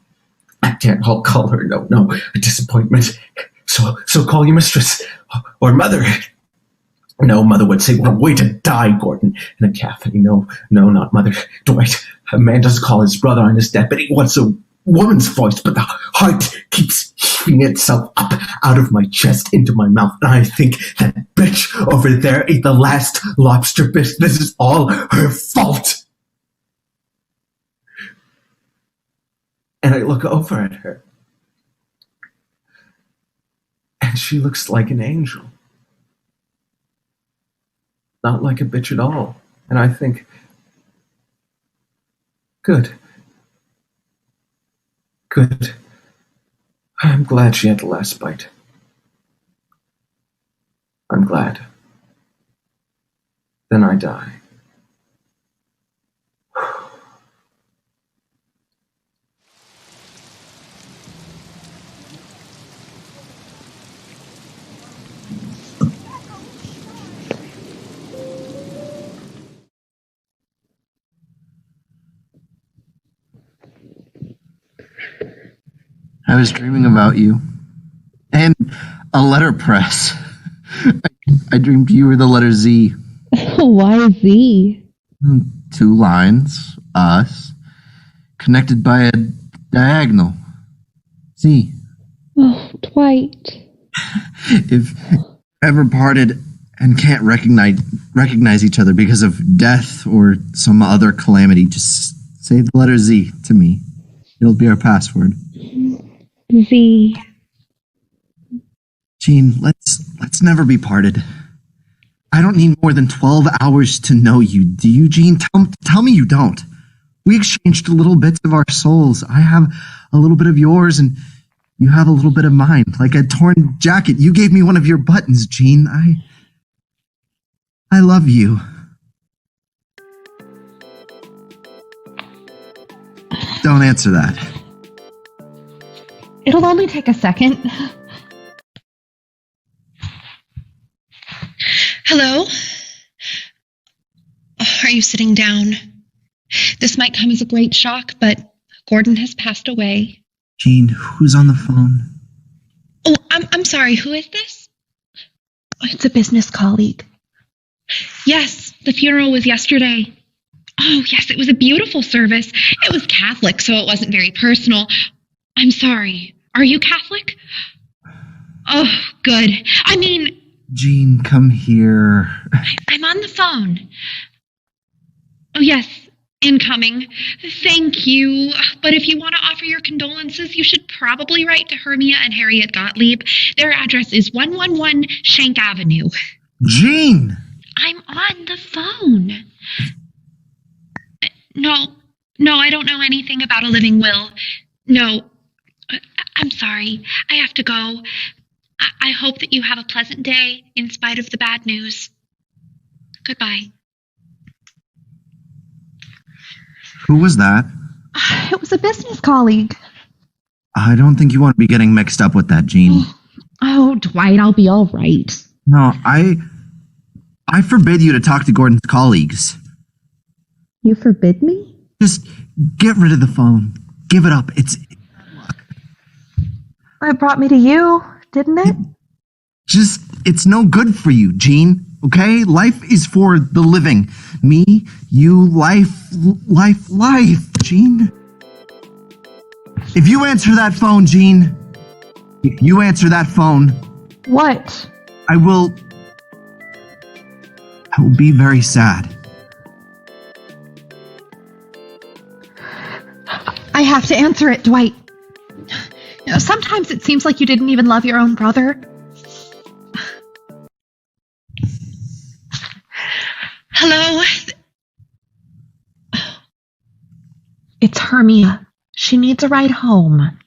I'll call her. No, a disappointment. So call your mistress or mother. No, mother would say, "What a way to die, Gordon." In a cafe. No, not mother. Dwight, a man doesn't call his brother on his deathbed. He wants a woman's voice, but the heart keeps heaving itself up out of my chest into my mouth. And I think that bitch over there ate the last lobster bisque. This is all her fault. And I look over at her. And she looks like an angel. Not like a bitch at all. And I think, good. I'm glad she had the last bite. I'm glad. then I die. I was dreaming about you. And a letterpress. I dreamed you were the letter Z. Why Z? 2 lines, us, connected by a diagonal. Z. Oh, Dwight. If ever parted and can't recognize each other because of death or some other calamity, just say the letter Z to me. It'll be our password. Z. Jean, let's never be parted. I don't need more than 12 hours to know you. Do you, Jean? Tell me you don't. We exchanged little bits of our souls. I have a little bit of yours, and you have a little bit of mine. Like a torn jacket. You gave me one of your buttons, Jean. I love you. Don't answer that. It'll only take a second. Hello? Are you sitting down? This might come as a great shock, but Gordon has passed away. Jean, who's on the phone? Oh, I'm sorry. Who is this? It's a business colleague. Yes, the funeral was yesterday. Oh, yes, it was a beautiful service. It was Catholic, so it wasn't very personal. I'm sorry. Are you Catholic? Oh, good. I mean... Jean, come here. I'm on the phone. Oh, yes, incoming. Thank you. But if you want to offer your condolences, you should probably write to Hermia and Harriet Gottlieb. Their address is 111 Shank Avenue. Jean! I'm on the phone. No, I don't know anything about a living will. No, I'm sorry. I have to go. I hope that you have a pleasant day in spite of the bad news. Goodbye. Who was that? It was a business colleague. I don't think you want to be getting mixed up with that, Jean. Oh, Dwight, I'll be all right. No, I forbid you to talk to Gordon's colleagues. You forbid me? Just get rid of the phone. Give it up. It's It brought me to you, didn't it? It's no good for you, Jean. Okay? Life is for the living. Me, you, life, Jean. If you answer that phone, Jean. If you answer that phone. What? I will be very sad. I have to answer it, Dwight. You know, sometimes it seems like you didn't even love your own brother. Hello? It's Hermia. She needs a ride home.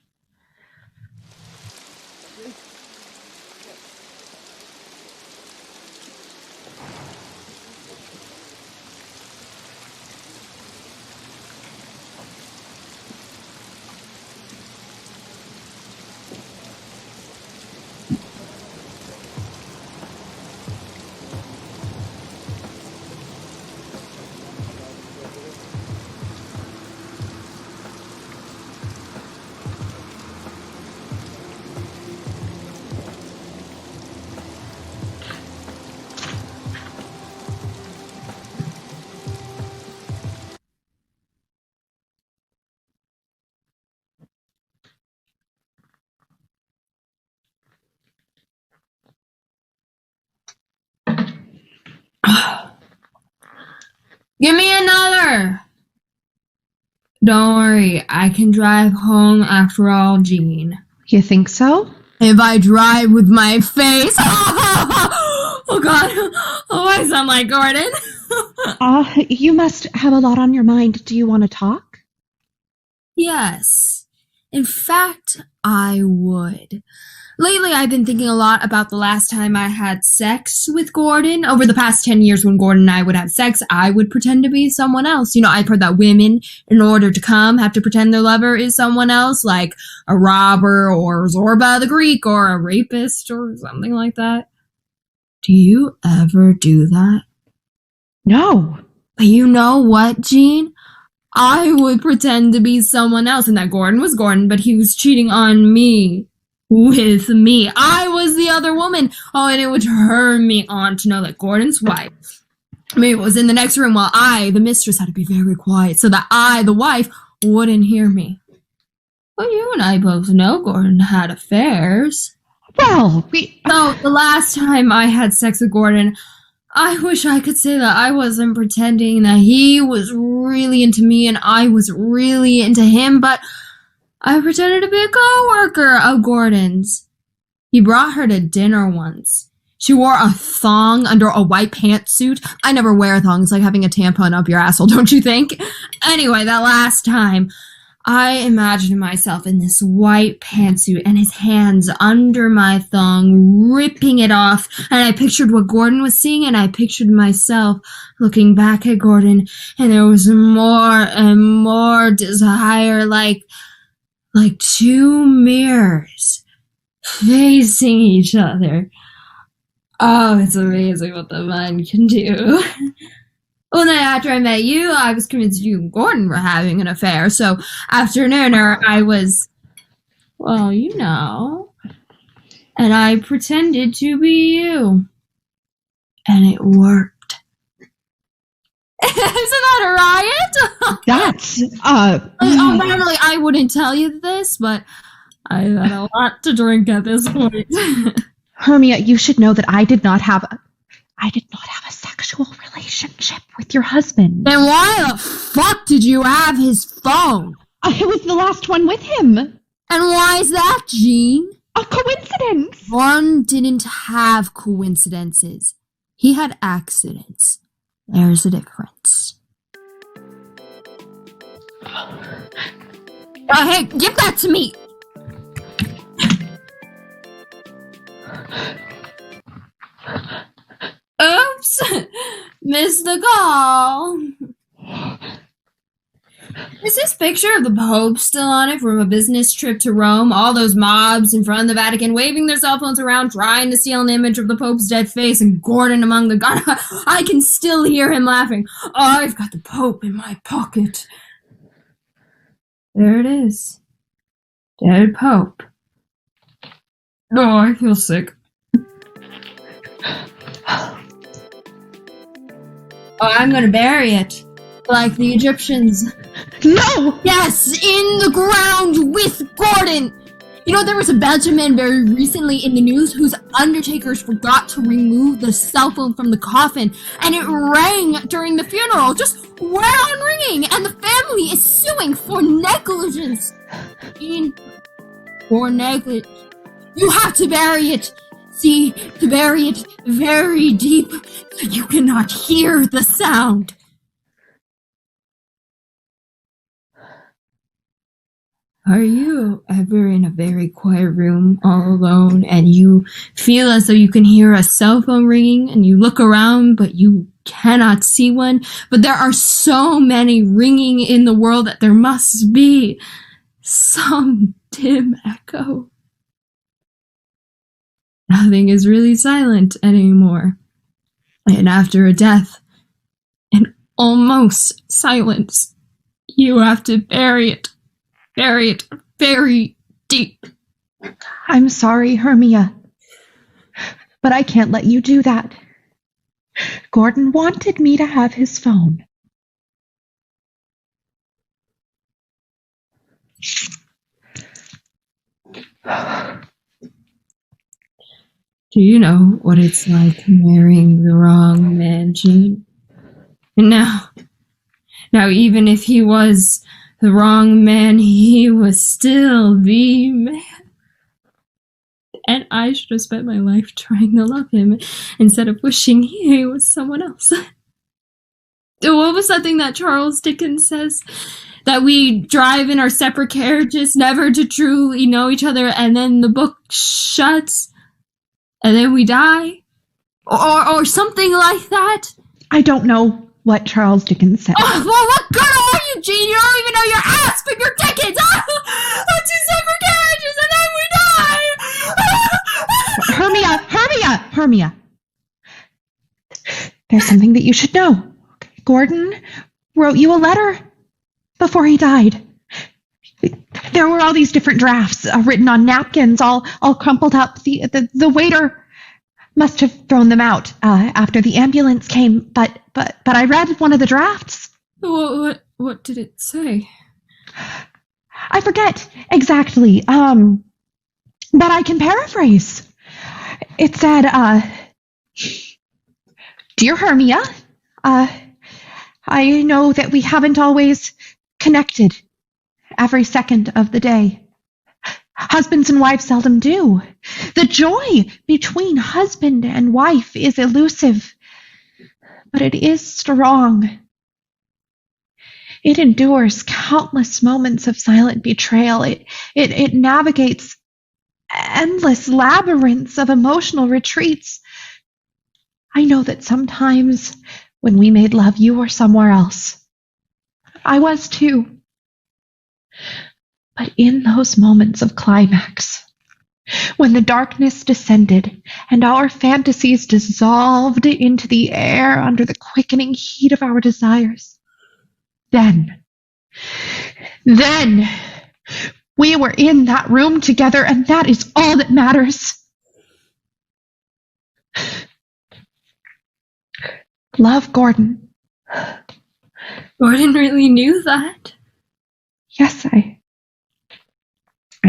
Give me another! Don't worry, I can drive home after all, Jean. You think so? If I drive with my face... Oh, God. Oh, I sound like Gordon. You must have a lot on your mind. Do you want to talk? Yes. In fact, I would. Lately, I've been thinking a lot about the last time I had sex with Gordon. Over the past 10 years, when Gordon and I would have sex, I would pretend to be someone else. You know, I've heard that women, in order to come, have to pretend their lover is someone else, like a robber or Zorba the Greek or a rapist or something like that. Do you ever do that? No. But you know what, Jean? I would pretend to be someone else, and that Gordon was Gordon, but he was cheating on me. With me. I was the other woman. Oh, and it would turn me on to know that Gordon's wife, was in the next room while I, the mistress, had to be very quiet so that I, the wife, wouldn't hear me. Well, you and I both know Gordon had affairs. Well, So, the last time I had sex with Gordon, I wish I could say that I wasn't pretending that he was really into me and I was really into him, but I pretended to be a co-worker of Gordon's. He brought her to dinner once. She wore a thong under a white pantsuit. I never wear thongs, like having a tampon up your asshole, don't you think? Anyway, that last time, I imagined myself in this white pantsuit and his hands under my thong, ripping it off. And I pictured what Gordon was seeing, and I pictured myself looking back at Gordon, and there was more and more desire, like two mirrors facing each other. Oh, it's amazing what the mind can do. Well, then after I met you, I was convinced you and Gordon were having an affair. So after dinner, I was, well, you know, and I pretended to be you. And it worked. Isn't that a riot? that's, Normally I wouldn't tell you this, but I've had a lot to drink at this point. Hermia, you should know that I did not have a sexual relationship with your husband. Then why the fuck did you have his phone? I was the last one with him. And why is that, Jean? A coincidence. One didn't have coincidences. He had accidents. There's a difference. Hey, give that to me! Oops! Missed the call. Is this picture of the Pope still on it from a business trip to Rome? All those mobs in front of the Vatican waving their cell phones around, trying to steal an image of the Pope's dead face, and Gordon among the gun. I can still hear him laughing. I've got the Pope in my pocket. There it is. Dead Pope. Oh, I feel sick. Oh, I'm gonna bury it. Like the Egyptians. No! Yes, in the ground with Gordon! You know, there was a Belgian man very recently in the news whose undertakers forgot to remove the cell phone from the coffin, and it rang during the funeral. Just went on ringing, and the family is suing for negligence. For negligence. You have to bury it. See, to bury it very deep so you cannot hear the sound. Are you ever in a very quiet room all alone and you feel as though you can hear a cell phone ringing and you look around but you cannot see one, but there are so many ringing in the world that there must be some dim echo? Nothing is really silent anymore. And after a death, in almost silence, you have to bury it very deep. I'm sorry, Hermia, but I can't let you do that. Gordon wanted me to have his phone. Do you know what it's like marrying the wrong man, Jean? And now even if he was the wrong man, he was still the man. And I should have spent my life trying to love him instead of wishing he was someone else. What was that thing that Charles Dickens says? that we drive in our separate carriages, never to truly know each other, and then the book shuts, and then we die? Or something like that? I don't know what Charles Dickens said. Oh, well, what good are you, Jean? You don't even know your ass from your tickets! Two separate carriages, and then we die! Hermia! There's something that you should know. Gordon wrote you a letter before he died. There were all these different drafts written on napkins, all crumpled up. The waiter must have thrown them out after the ambulance came, but I read one of the drafts. What did it say? I forget exactly, but I can paraphrase. It said, Dear Hermia, I know that we haven't always connected every second of the day. Husbands and wives seldom do. The joy between husband and wife is elusive, but it is strong. It endures countless moments of silent betrayal. It navigates endless labyrinths of emotional retreats. I know that sometimes when we made love, you were somewhere else. I was too. But in those moments of climax, when the darkness descended and our fantasies dissolved into the air under the quickening heat of our desires, then we were in that room together, and that is all that matters. Love, Gordon. Gordon really knew that? Yes, I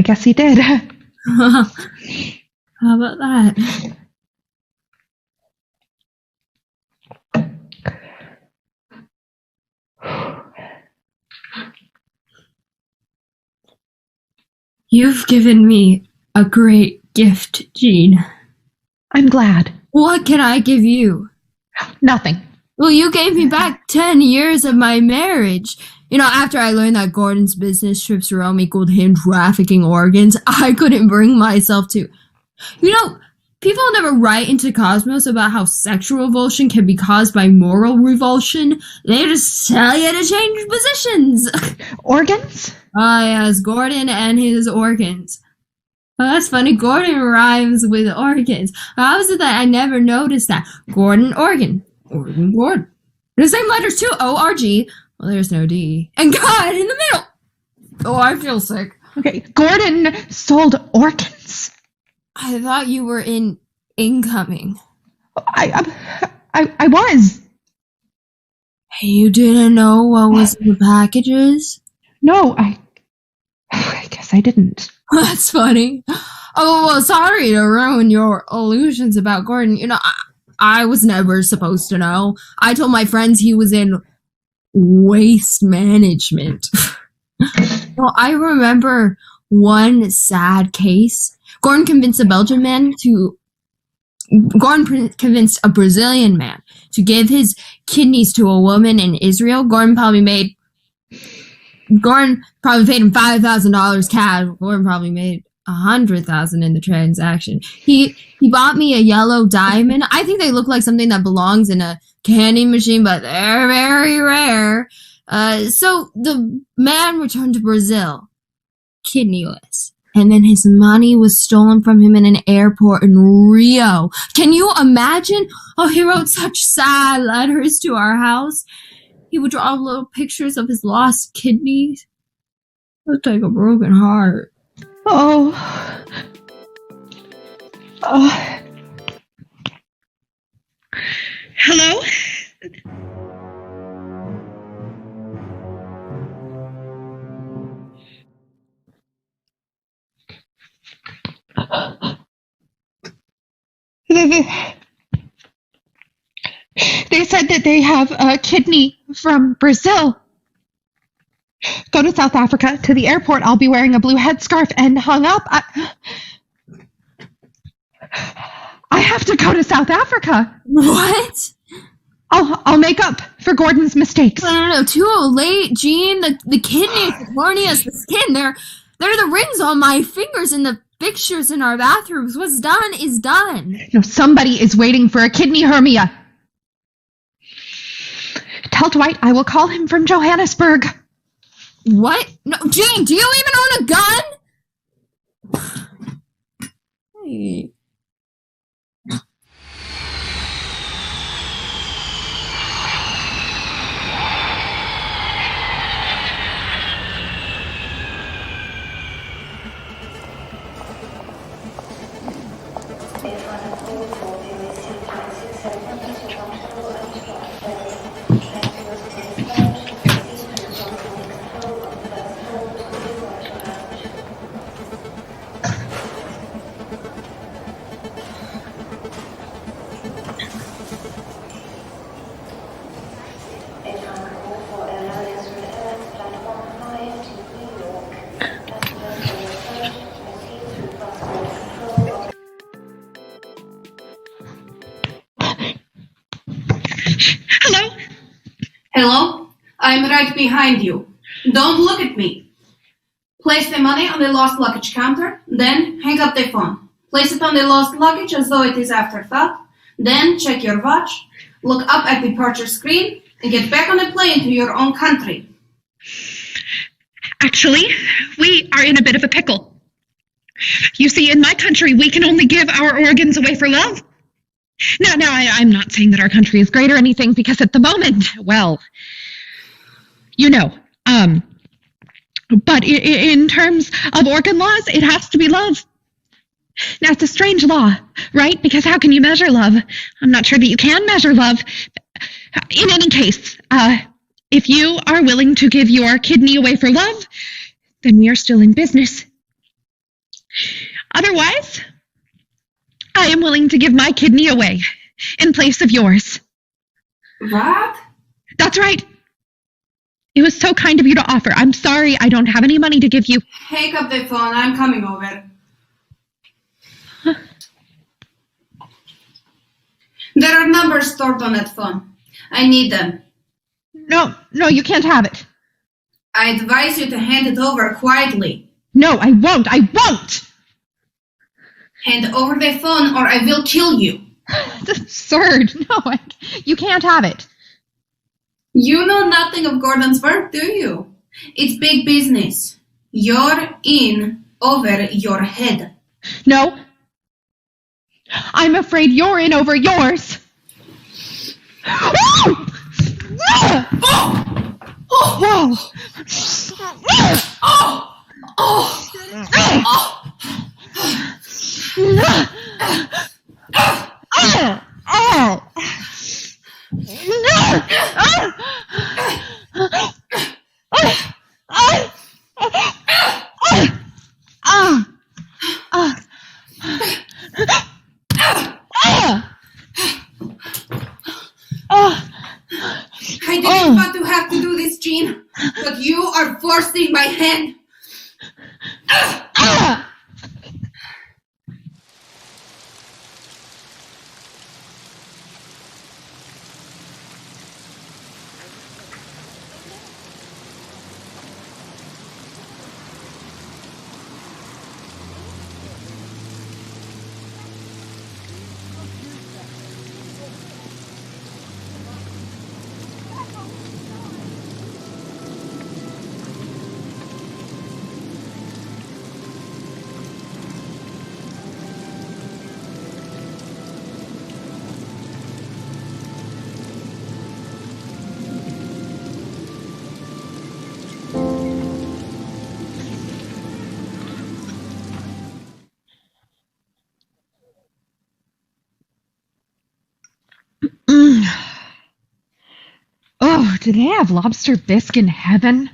guess he did. How about that? You've given me a great gift, Jean. I'm glad. What can I give you? Nothing. Well, you gave me back 10 years of my marriage. You know, after I learned that Gordon's business trips to Rome equaled him trafficking organs, I couldn't bring myself to. You know, people never write into Cosmos about how sexual revulsion can be caused by moral revulsion. They just tell you to change positions. Organs? Ah, yes, Gordon and his organs. Oh, that's funny. Gordon rhymes with organs. How is it that I never noticed that? Gordon, organ. Organ, Gordon. The same letters too. O-R-G. Well, there's no D. And God in the middle. Oh, I feel sick. Okay, Gordon sold organs? I thought you were in incoming. I was. You didn't know what was in the packages? No, I guess I didn't. That's funny. Oh, well, sorry to ruin your illusions about Gordon. You know, I was never supposed to know. I told my friends he was in waste management. Well, I remember one sad case. Gordon convinced a Brazilian man to give his kidneys to a woman in Israel. Gordon probably paid him $5,000 cash. Gordon probably made $100,000 in the transaction. He bought me a yellow diamond. I think they look like something that belongs in a candy machine, but they're very rare. So the man returned to Brazil, kidneyless. And then his money was stolen from him in an airport in Rio. Can you imagine? Oh, he wrote such sad letters to our house. He would draw little pictures of his lost kidneys. It looked like a broken heart. Oh. Hello? They said that they have a kidney from Brazil. Go to South Africa. To the airport, I'll be wearing a blue headscarf and hung up. I have to go to South Africa. What? I'll make up for Gordon's mistakes. No, too late, Jean. The kidneys, the corneas, the skin, they're the rings on my fingers and the fixtures in our bathrooms. What's done is done. No, somebody is waiting for a kidney hernia. Tell Dwight I will call him from Johannesburg. What? No, Jean, do you even own a gun? Hey. Hello? Hello? I'm right behind you. Don't look at me. Place the money on the lost luggage counter, then hang up the phone. Place it on the lost luggage as though it is afterthought. Then check your watch, look up at the departure screen, and get back on the plane to your own country. Actually, we are in a bit of a pickle. You see, in my country, we can only give our organs away for love. Now, I'm not saying that our country is great or anything, because at the moment, well, you know, but in terms of organ laws, it has to be love. Now, it's a strange law, right? Because how can you measure love? I'm not sure that you can measure love. In any case, if you are willing to give your kidney away for love, then we are still in business. Otherwise, I am willing to give my kidney away in place of yours. What? That's right. It was so kind of you to offer. I'm sorry I don't have any money to give you. Hang up the phone. I'm coming over. There are numbers stored on that phone. I need them. No, you can't have it. I advise you to hand it over quietly. No, I won't. Hand over the phone or I will kill you. It's absurd. No, you can't have it. You know nothing of Gordon's work, do you? It's big business. You're in over your head. No. I'm afraid you're in over yours. Whoa! I didn't want to have to do this, Jean, but you are forcing my hand. Oh, do they have lobster bisque in heaven?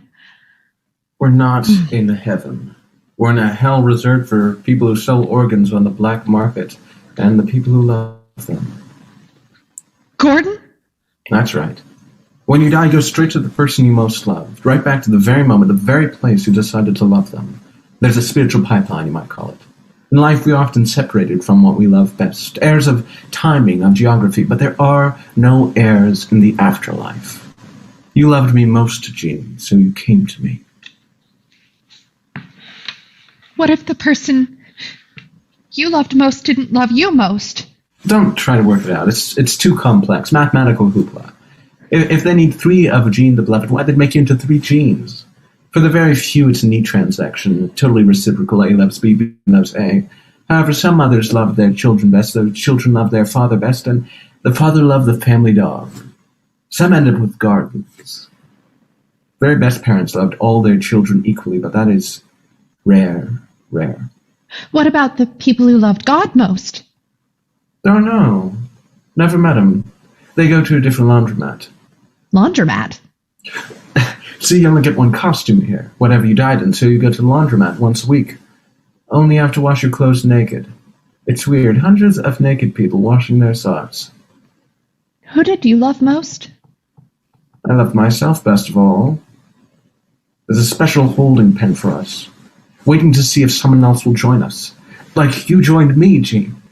We're not in heaven. We're in a hell reserved for people who sell organs on the black market and the people who love them. Gordon? That's right. When you die, you go straight to the person you most loved, right back to the very moment, the very place you decided to love them. There's a spiritual pipeline, you might call it. In life, we are often separated from what we love best, heirs of timing, of geography, but there are no heirs in the afterlife. You loved me most, Jean, so you came to me. What if the person you loved most didn't love you most? Don't try to work it out. It's too complex. Mathematical hoopla. If they need 3 of Jean the Beloved, why they'd make you into 3 Jeans? For the very few, it's a neat transaction, totally reciprocal. A loves B, B loves A. However, some mothers love their children best, their children love their father best, and the father loved the family dog. Some ended with gardens. Very best parents loved all their children equally, but that is rare. What about the people who loved God most? Don't know. Never met them. They go to a different laundromat. Laundromat? See, you only get one costume here, whatever you died in, so you go to the laundromat once a week. Only you have to wash your clothes naked. It's weird. Hundreds of naked people washing their socks. Who did you love most? I love myself best of all. There's a special holding pen for us, waiting to see if someone else will join us. Like you joined me, Jean.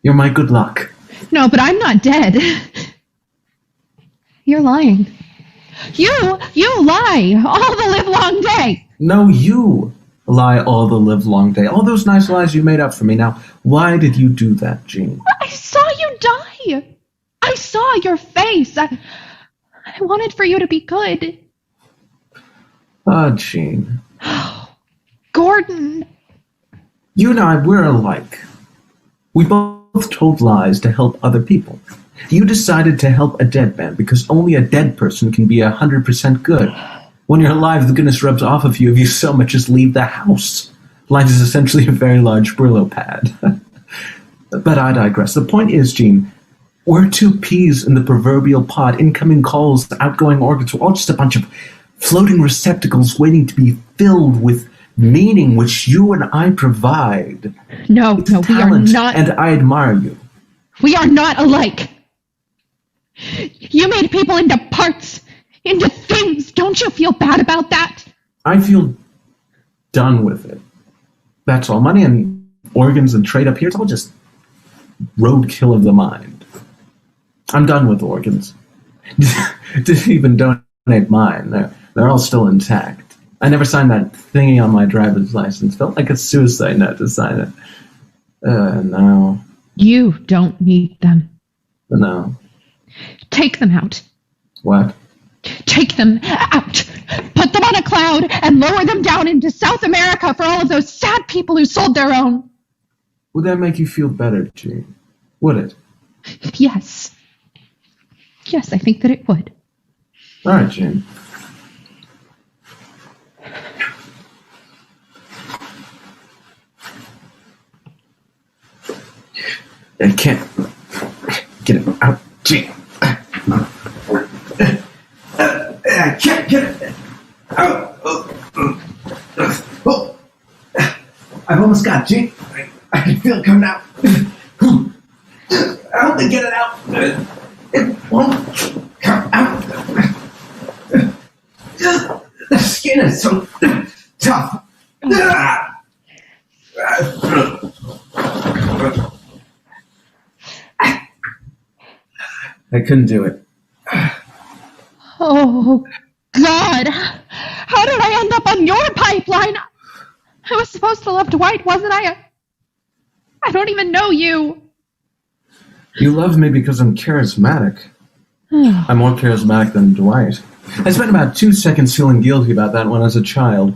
You're my good luck. No, but I'm not dead. You're lying. You lie all the livelong day. No, you lie all the livelong day. All those nice lies you made up for me. Now, why did you do that, Jean? I saw you die. I saw your face. I wanted for you to be good. Ah, Jean. Gordon. You and I, we're alike. We both told lies to help other people. You decided to help a dead man because only a dead person can be 100% good. When you're alive, the goodness rubs off of you if you so much as leave the house. Life is essentially a very large Brillo pad. But I digress. The point is, Jean, we're 2 peas in the proverbial pod. Incoming calls, outgoing organs, we're all just a bunch of floating receptacles waiting to be filled with meaning which you and I provide. No, It's we are talent, not. and I admire you. We are not alike. You made people into parts, into things. Don't you feel bad about that? I feel done with it. That's all. Money and organs and trade up here, it's all just roadkill of the mind. I'm done with organs. Didn't even donate mine. They're all still intact. I never signed that thingy on my driver's license. Felt like a suicide note to sign it. No. You don't need them. No. Take them out. What? Take them out. Put them on a cloud and lower them down into South America for all of those sad people who sold their own. Would that make you feel better, Jean? Would it? Yes. Yes, I think that it would. All right, Jean. I can't get it out, Jean. I can't get it out. Oh. I've almost got it, Jean. I can feel it coming out. I hope they get it out. It won't come out. The skin is so tough. I couldn't do it. Oh, God. How did I end up on your pipeline? I was supposed to love Dwight, wasn't I? I don't even know you. You love me because I'm charismatic. I'm more charismatic than Dwight. I spent about 2 seconds feeling guilty about that when I was a child.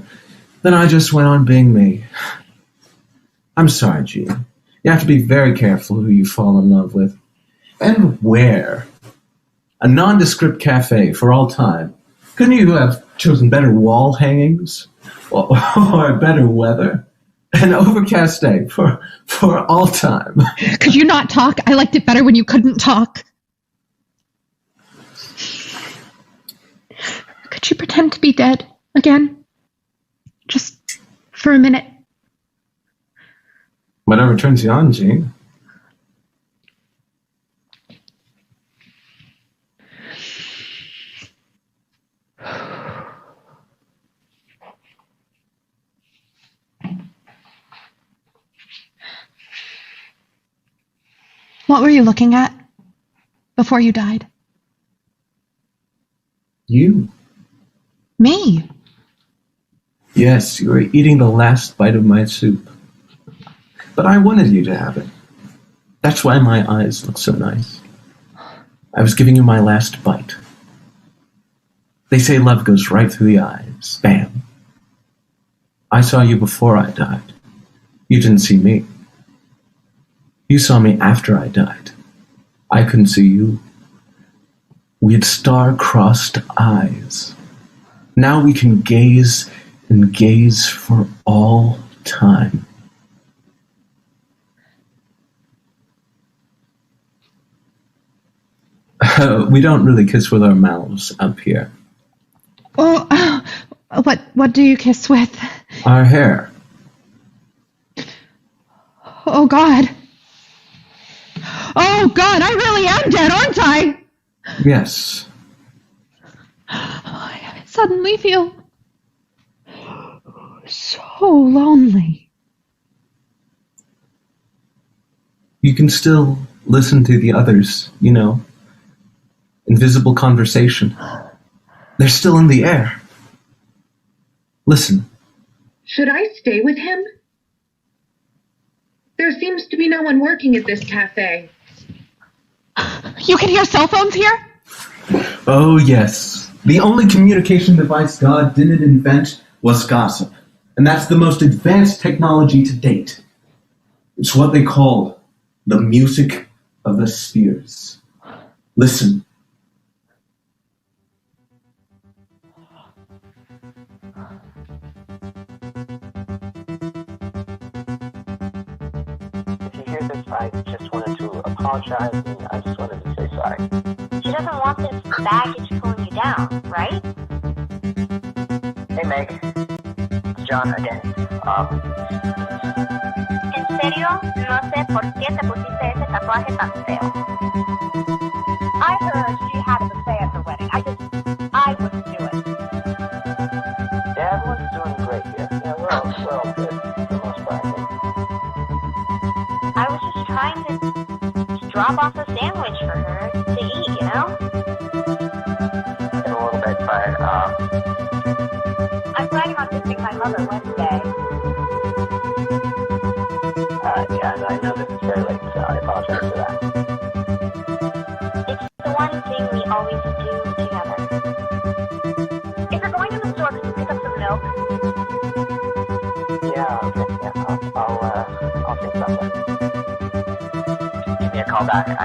Then I just went on being me. I'm sorry, Jean. You have to be very careful who you fall in love with. And where? A nondescript cafe for all time. Couldn't you have chosen better wall hangings? Or better weather? An overcast day for all time. Could you not talk? I liked it better when you couldn't talk. Could you pretend to be dead again? Just for a minute. Whatever turns you on, Jean. What were you looking at before you died? You. Me. Yes, you were eating the last bite of my soup. But I wanted you to have it. That's why my eyes look so nice. I was giving you my last bite. They say love goes right through the eyes. Bam. I saw you before I died. You didn't see me. You saw me after I died. I couldn't see you. We had star-crossed eyes. Now we can gaze and gaze for all time. We don't really kiss with our mouths up here. Oh, what do you kiss with? Our hair. Oh, God. Oh, God, I really am dead, aren't I? Yes. I suddenly feel so lonely. You can still listen to the others, you know. Invisible conversation. They're still in the air. Listen. Should I stay with him? There seems to be no one working at this cafe. You can hear cell phones here? Oh, yes. The only communication device God didn't invent was gossip. And that's the most advanced technology to date. It's what they call the music of the spheres. Listen. If you hear this, I just wanted to apologize and I just wanted to say sorry. She doesn't want this baggage pulling you down, right? Hey Meg, it's John again. En serio, no sé por qué te pusiste ese tatuaje tan feo. I heard she had a buffet at the wedding. I wouldn't do it. Yeah, everyone's doing great here. Yeah, we're all good for the most part, I think. I was just trying to drop off a sandwich for her to eat, you know? In a little bit, but I'm planning on visiting my mother Wednesday. yeah, I know this is very late, so I apologize for that. It's the one thing we always do together. If you're going to the store, could you pick up some milk? Yeah, okay, yeah, I'll think about that. Give me a call back. I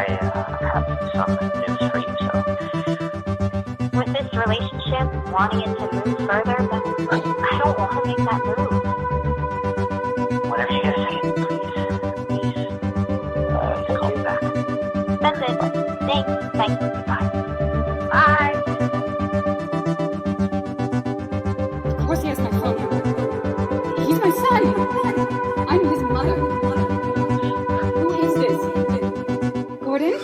have some news for you, so. With this relationship, wanting it to move further, but I don't want to make that move. Whenever you get a second, please, call me back. That's it. Thanks. Bye. Bye. Bye. Of course he has my phone number. He's my son. I'm his mother. Who is this? Gordon?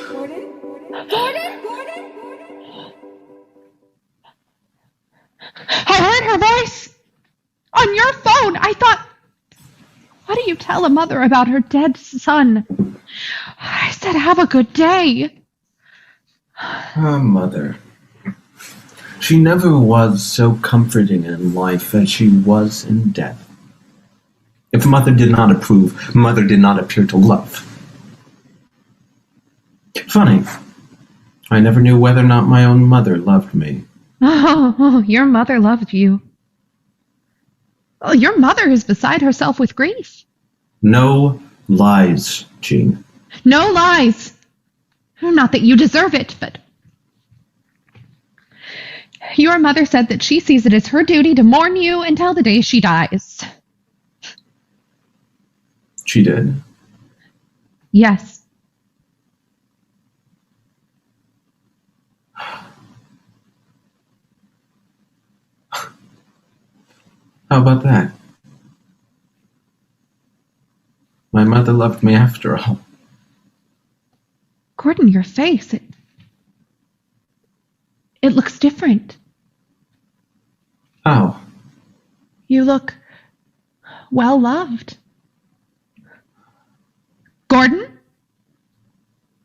I heard her voice on your phone. I thought, what do you tell a mother about her dead son? I said, have a good day. Her mother. She never was so comforting in life as she was in death. If mother did not approve, mother did not appear to love. Funny. I never knew whether or not my own mother loved me. Oh, your mother loved you. Oh, your mother is beside herself with grief. No lies, Jean. No lies. Not that you deserve it, but your mother said that she sees it as her duty to mourn you until the day she dies. She did. Yes. How about that? My mother loved me after all. Gordon, your face, it looks different. How? You look well loved. Gordon?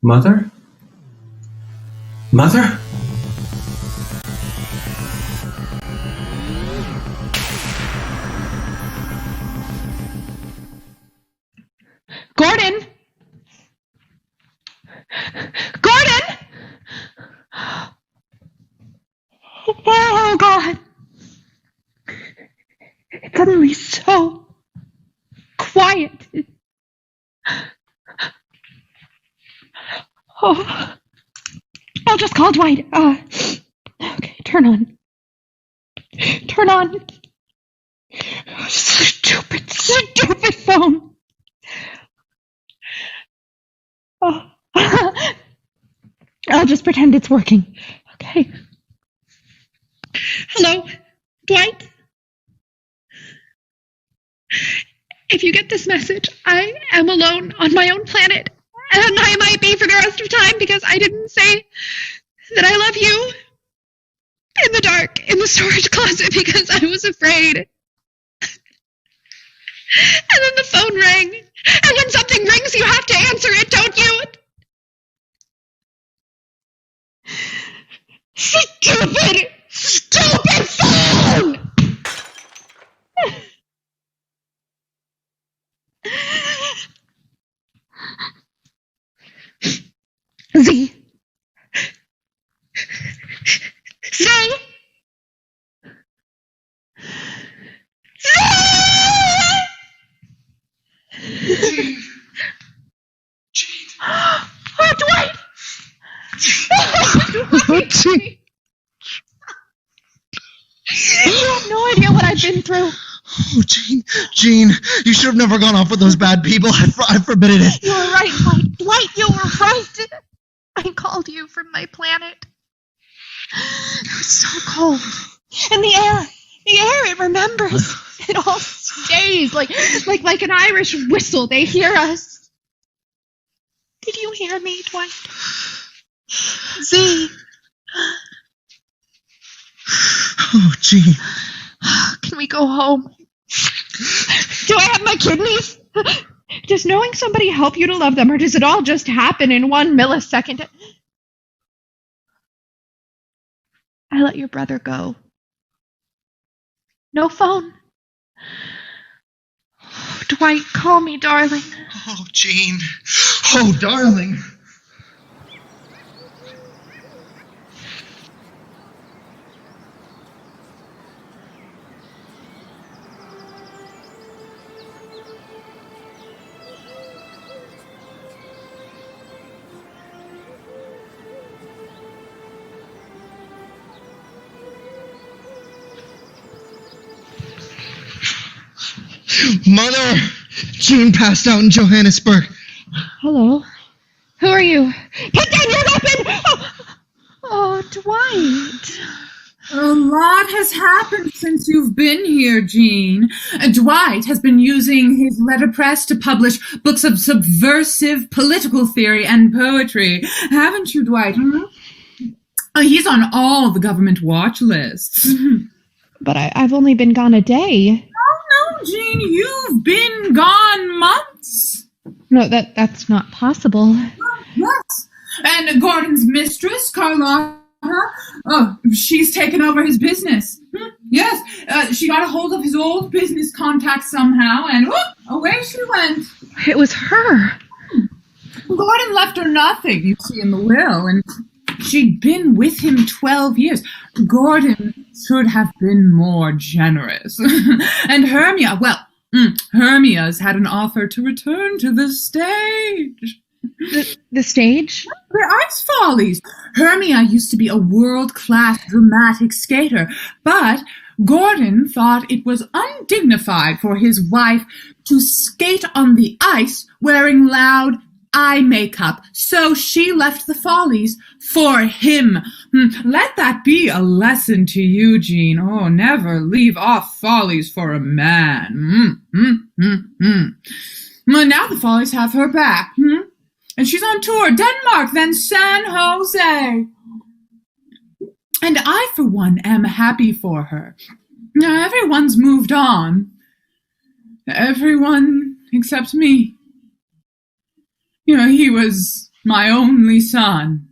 Mother? Mother? Gordon! Gordon! Oh, God. It's suddenly so quiet. Oh, I'll just call Dwight. Okay, turn on. Turn on. Stupid phone. Oh. I'll just pretend it's working. Okay. Hello, Dwight? If you get this message, I am alone on my own planet. And I might be for the rest of time because I didn't say that I love you in the dark in the storage closet because I was afraid. And then the phone rang. And when something rings, you have to answer it, don't you? Stupid phone! Z. Oh, Dwight! Oh, Gene. You have no idea what I've been through. Oh, Gene, you should have never gone off with those bad people. I forbidden it. You were right, Dwight. Dwight, you were right. I called you from my planet. It was so cold. And the air, it remembers. It all stays like an Irish whistle. They hear us. Did you hear me, Dwight? Z. Oh, Gene. Can we go home? Do I have my kidneys? Does knowing somebody help you to love them, or does it all just happen in 1 millisecond? I let your brother go. No phone. Oh, Dwight, call me, darling. Oh, Gene. Oh, darling. Mother! Gene passed out in Johannesburg. Hello. Who are you? Put down your weapon! Oh, Dwight. A lot has happened since you've been here, Jean. Dwight has been using his letterpress to publish books of subversive political theory and poetry. Haven't you, Dwight? He's on all the government watch lists. But I've only been gone a day. Oh, no, Jean, you've been gone months. No, that's not possible. Yes. And Gordon's mistress, Carlotta, she's taken over his business. Yes, she got a hold of his old business contacts somehow, and away she went. It was her. Gordon left her nothing, you see, in the will, and she'd been with him 12 years. Gordon should have been more generous. And Hermia, Hermia's had an offer to return to the stage. The stage? The Ice Follies. Hermia used to be a world-class dramatic skater, but Gordon thought it was undignified for his wife to skate on the ice wearing loud eye makeup, so she left the Follies for him. Let that be a lesson to you, Jean. Oh, never leave off Follies for a man. Now the Follies have her back. And she's on tour, Denmark, then San Jose. And I, for one, am happy for her. Now, everyone's moved on. Everyone except me. You know, he was my only son.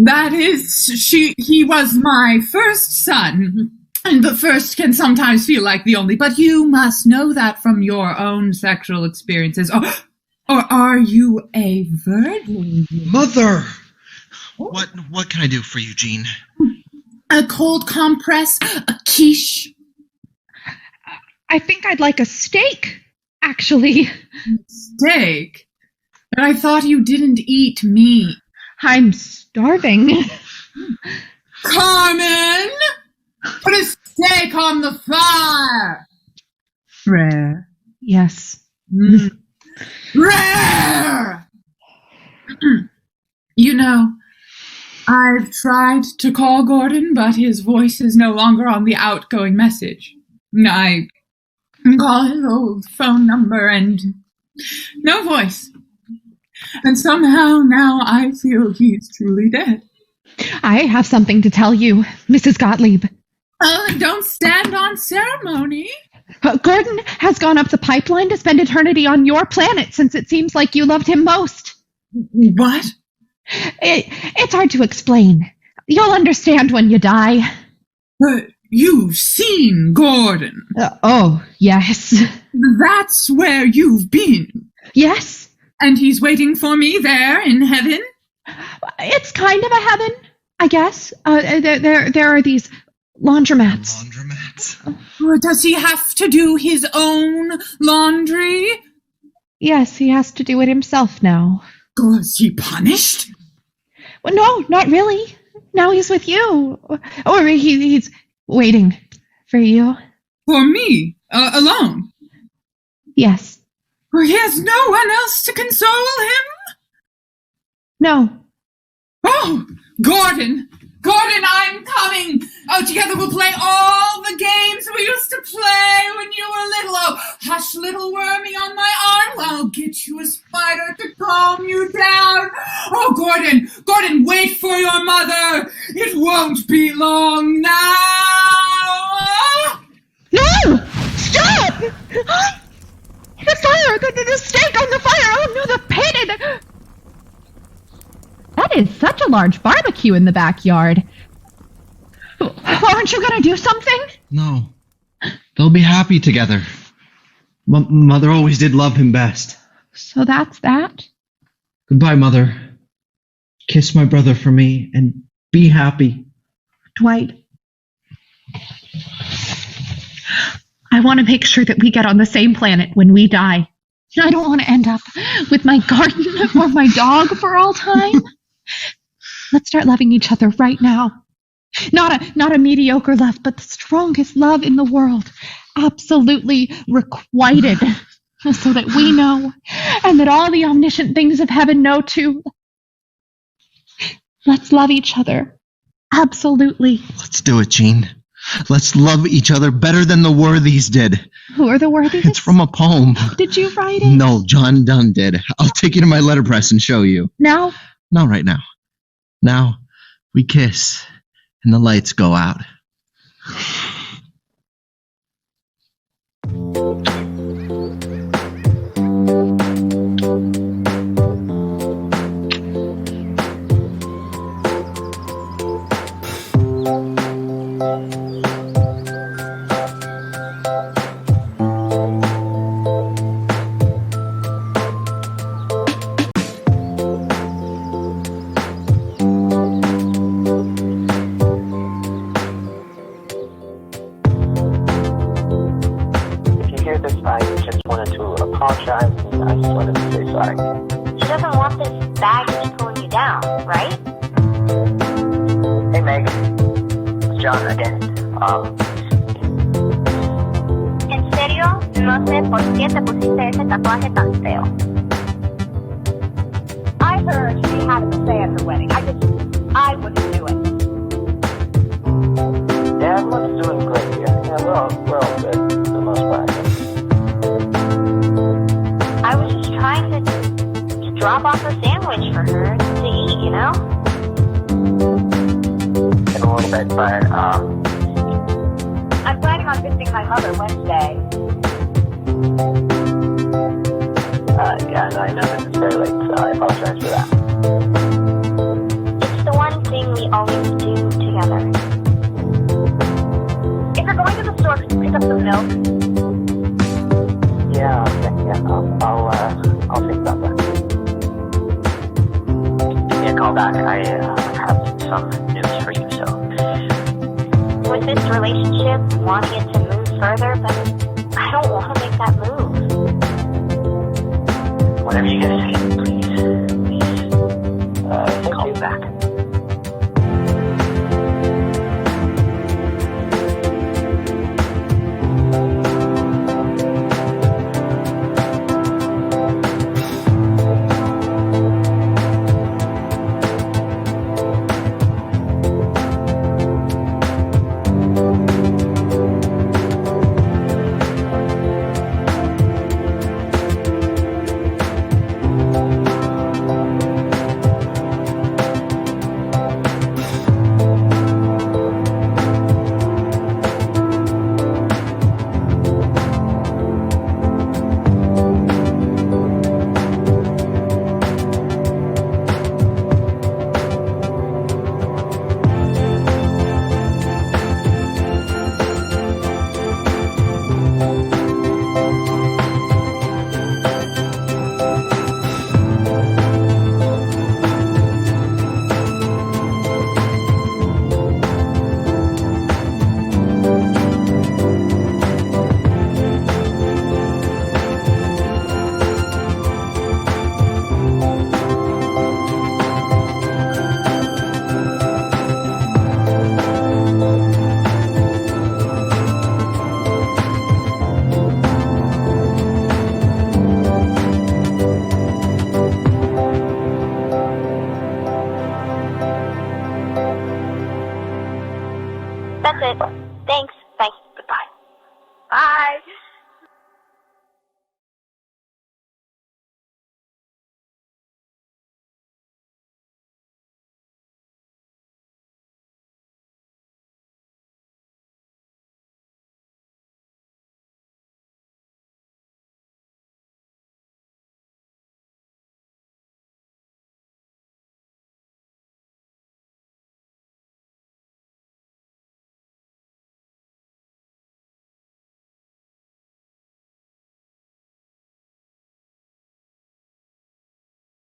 That is, he was my first son, and the first can sometimes feel like the only, but you must know that from your own sexual experiences. Or are you a virgin? Mother! What can I do for you, Jean? A cold compress, a quiche. I think I'd like a steak, actually. Steak? But I thought you didn't eat meat. I'm starving. Carmen! Put a steak on the fire! Rare. Yes. Rare! You know, I've tried to call Gordon, but his voice is no longer on the outgoing message. I call his old phone number and no voice. And somehow now I feel he's truly dead. I have something to tell you, Mrs. Gottlieb. Don't stand on ceremony. Gordon has gone up the pipeline to spend eternity on your planet since it seems like you loved him most. What? It's hard to explain. You'll understand when you die. But you've seen Gordon. Oh, yes. That's where you've been. Yes. And he's waiting for me there in heaven? It's kind of a heaven, I guess. There are these laundromats. Does he have to do his own laundry? Yes, he has to do it himself now. Was he punished? Well, no, not really. Now he's with you. Or he's waiting for you. For me? Alone? Yes. He has no one else to console him? No. Oh, Gordon! Gordon, I'm coming! Oh, together we'll play all the games we used to play when you were little. Oh, hush, little wormy on my arm. I'll get you a spider to calm you down. Oh, Gordon, wait for your mother. It won't be long now. No! Stop! The fire! The steak on the fire! Oh, no, the pain! That is such a large barbecue in the backyard. Aren't you going to do something? No. They'll be happy together. Mother always did love him best. So that's that? Goodbye, Mother. Kiss my brother for me and be happy. Dwight. I want to make sure that we get on the same planet when we die. I don't want to end up with my garden or my dog for all time. Let's start loving each other right now. Not a mediocre love, but the strongest love in the world. Absolutely requited. So that we know, and that all the omniscient things of heaven know too. Let's love each other. Absolutely. Let's do it, Jean. Let's love each other better than the Worthies did. Who are the Worthies? It's from a poem. Did you write it? No, John Donne did. I'll take you to my letterpress and show you. Now? No, right now. Now, we kiss, and the lights go out. Apologize, and I just wanted to say sorry. She doesn't want this baggage pulling you down, right? Hey, Meg. It's John again. ¿En serio? No sé por qué te pusiste ese tatuaje tan feo. I heard she had to say at her wedding. I wouldn't do it. Yeah, everyone's doing great here. Yeah, we're all good for the most part. I was just trying to drop off a sandwich for her to eat, you know? In a little bit, but, I'm planning on visiting my mother Wednesday. Yeah, I know this is very late, so I apologize for that. It's the one thing we always do together. If you're going to the store, could you pick up some milk? Yeah, I'll think about that. Give me a call back. I have some news for you, so. With this relationship, wanting it to move further, but I don't want to make that move. Whatever you guys say, please, call me back. That's it.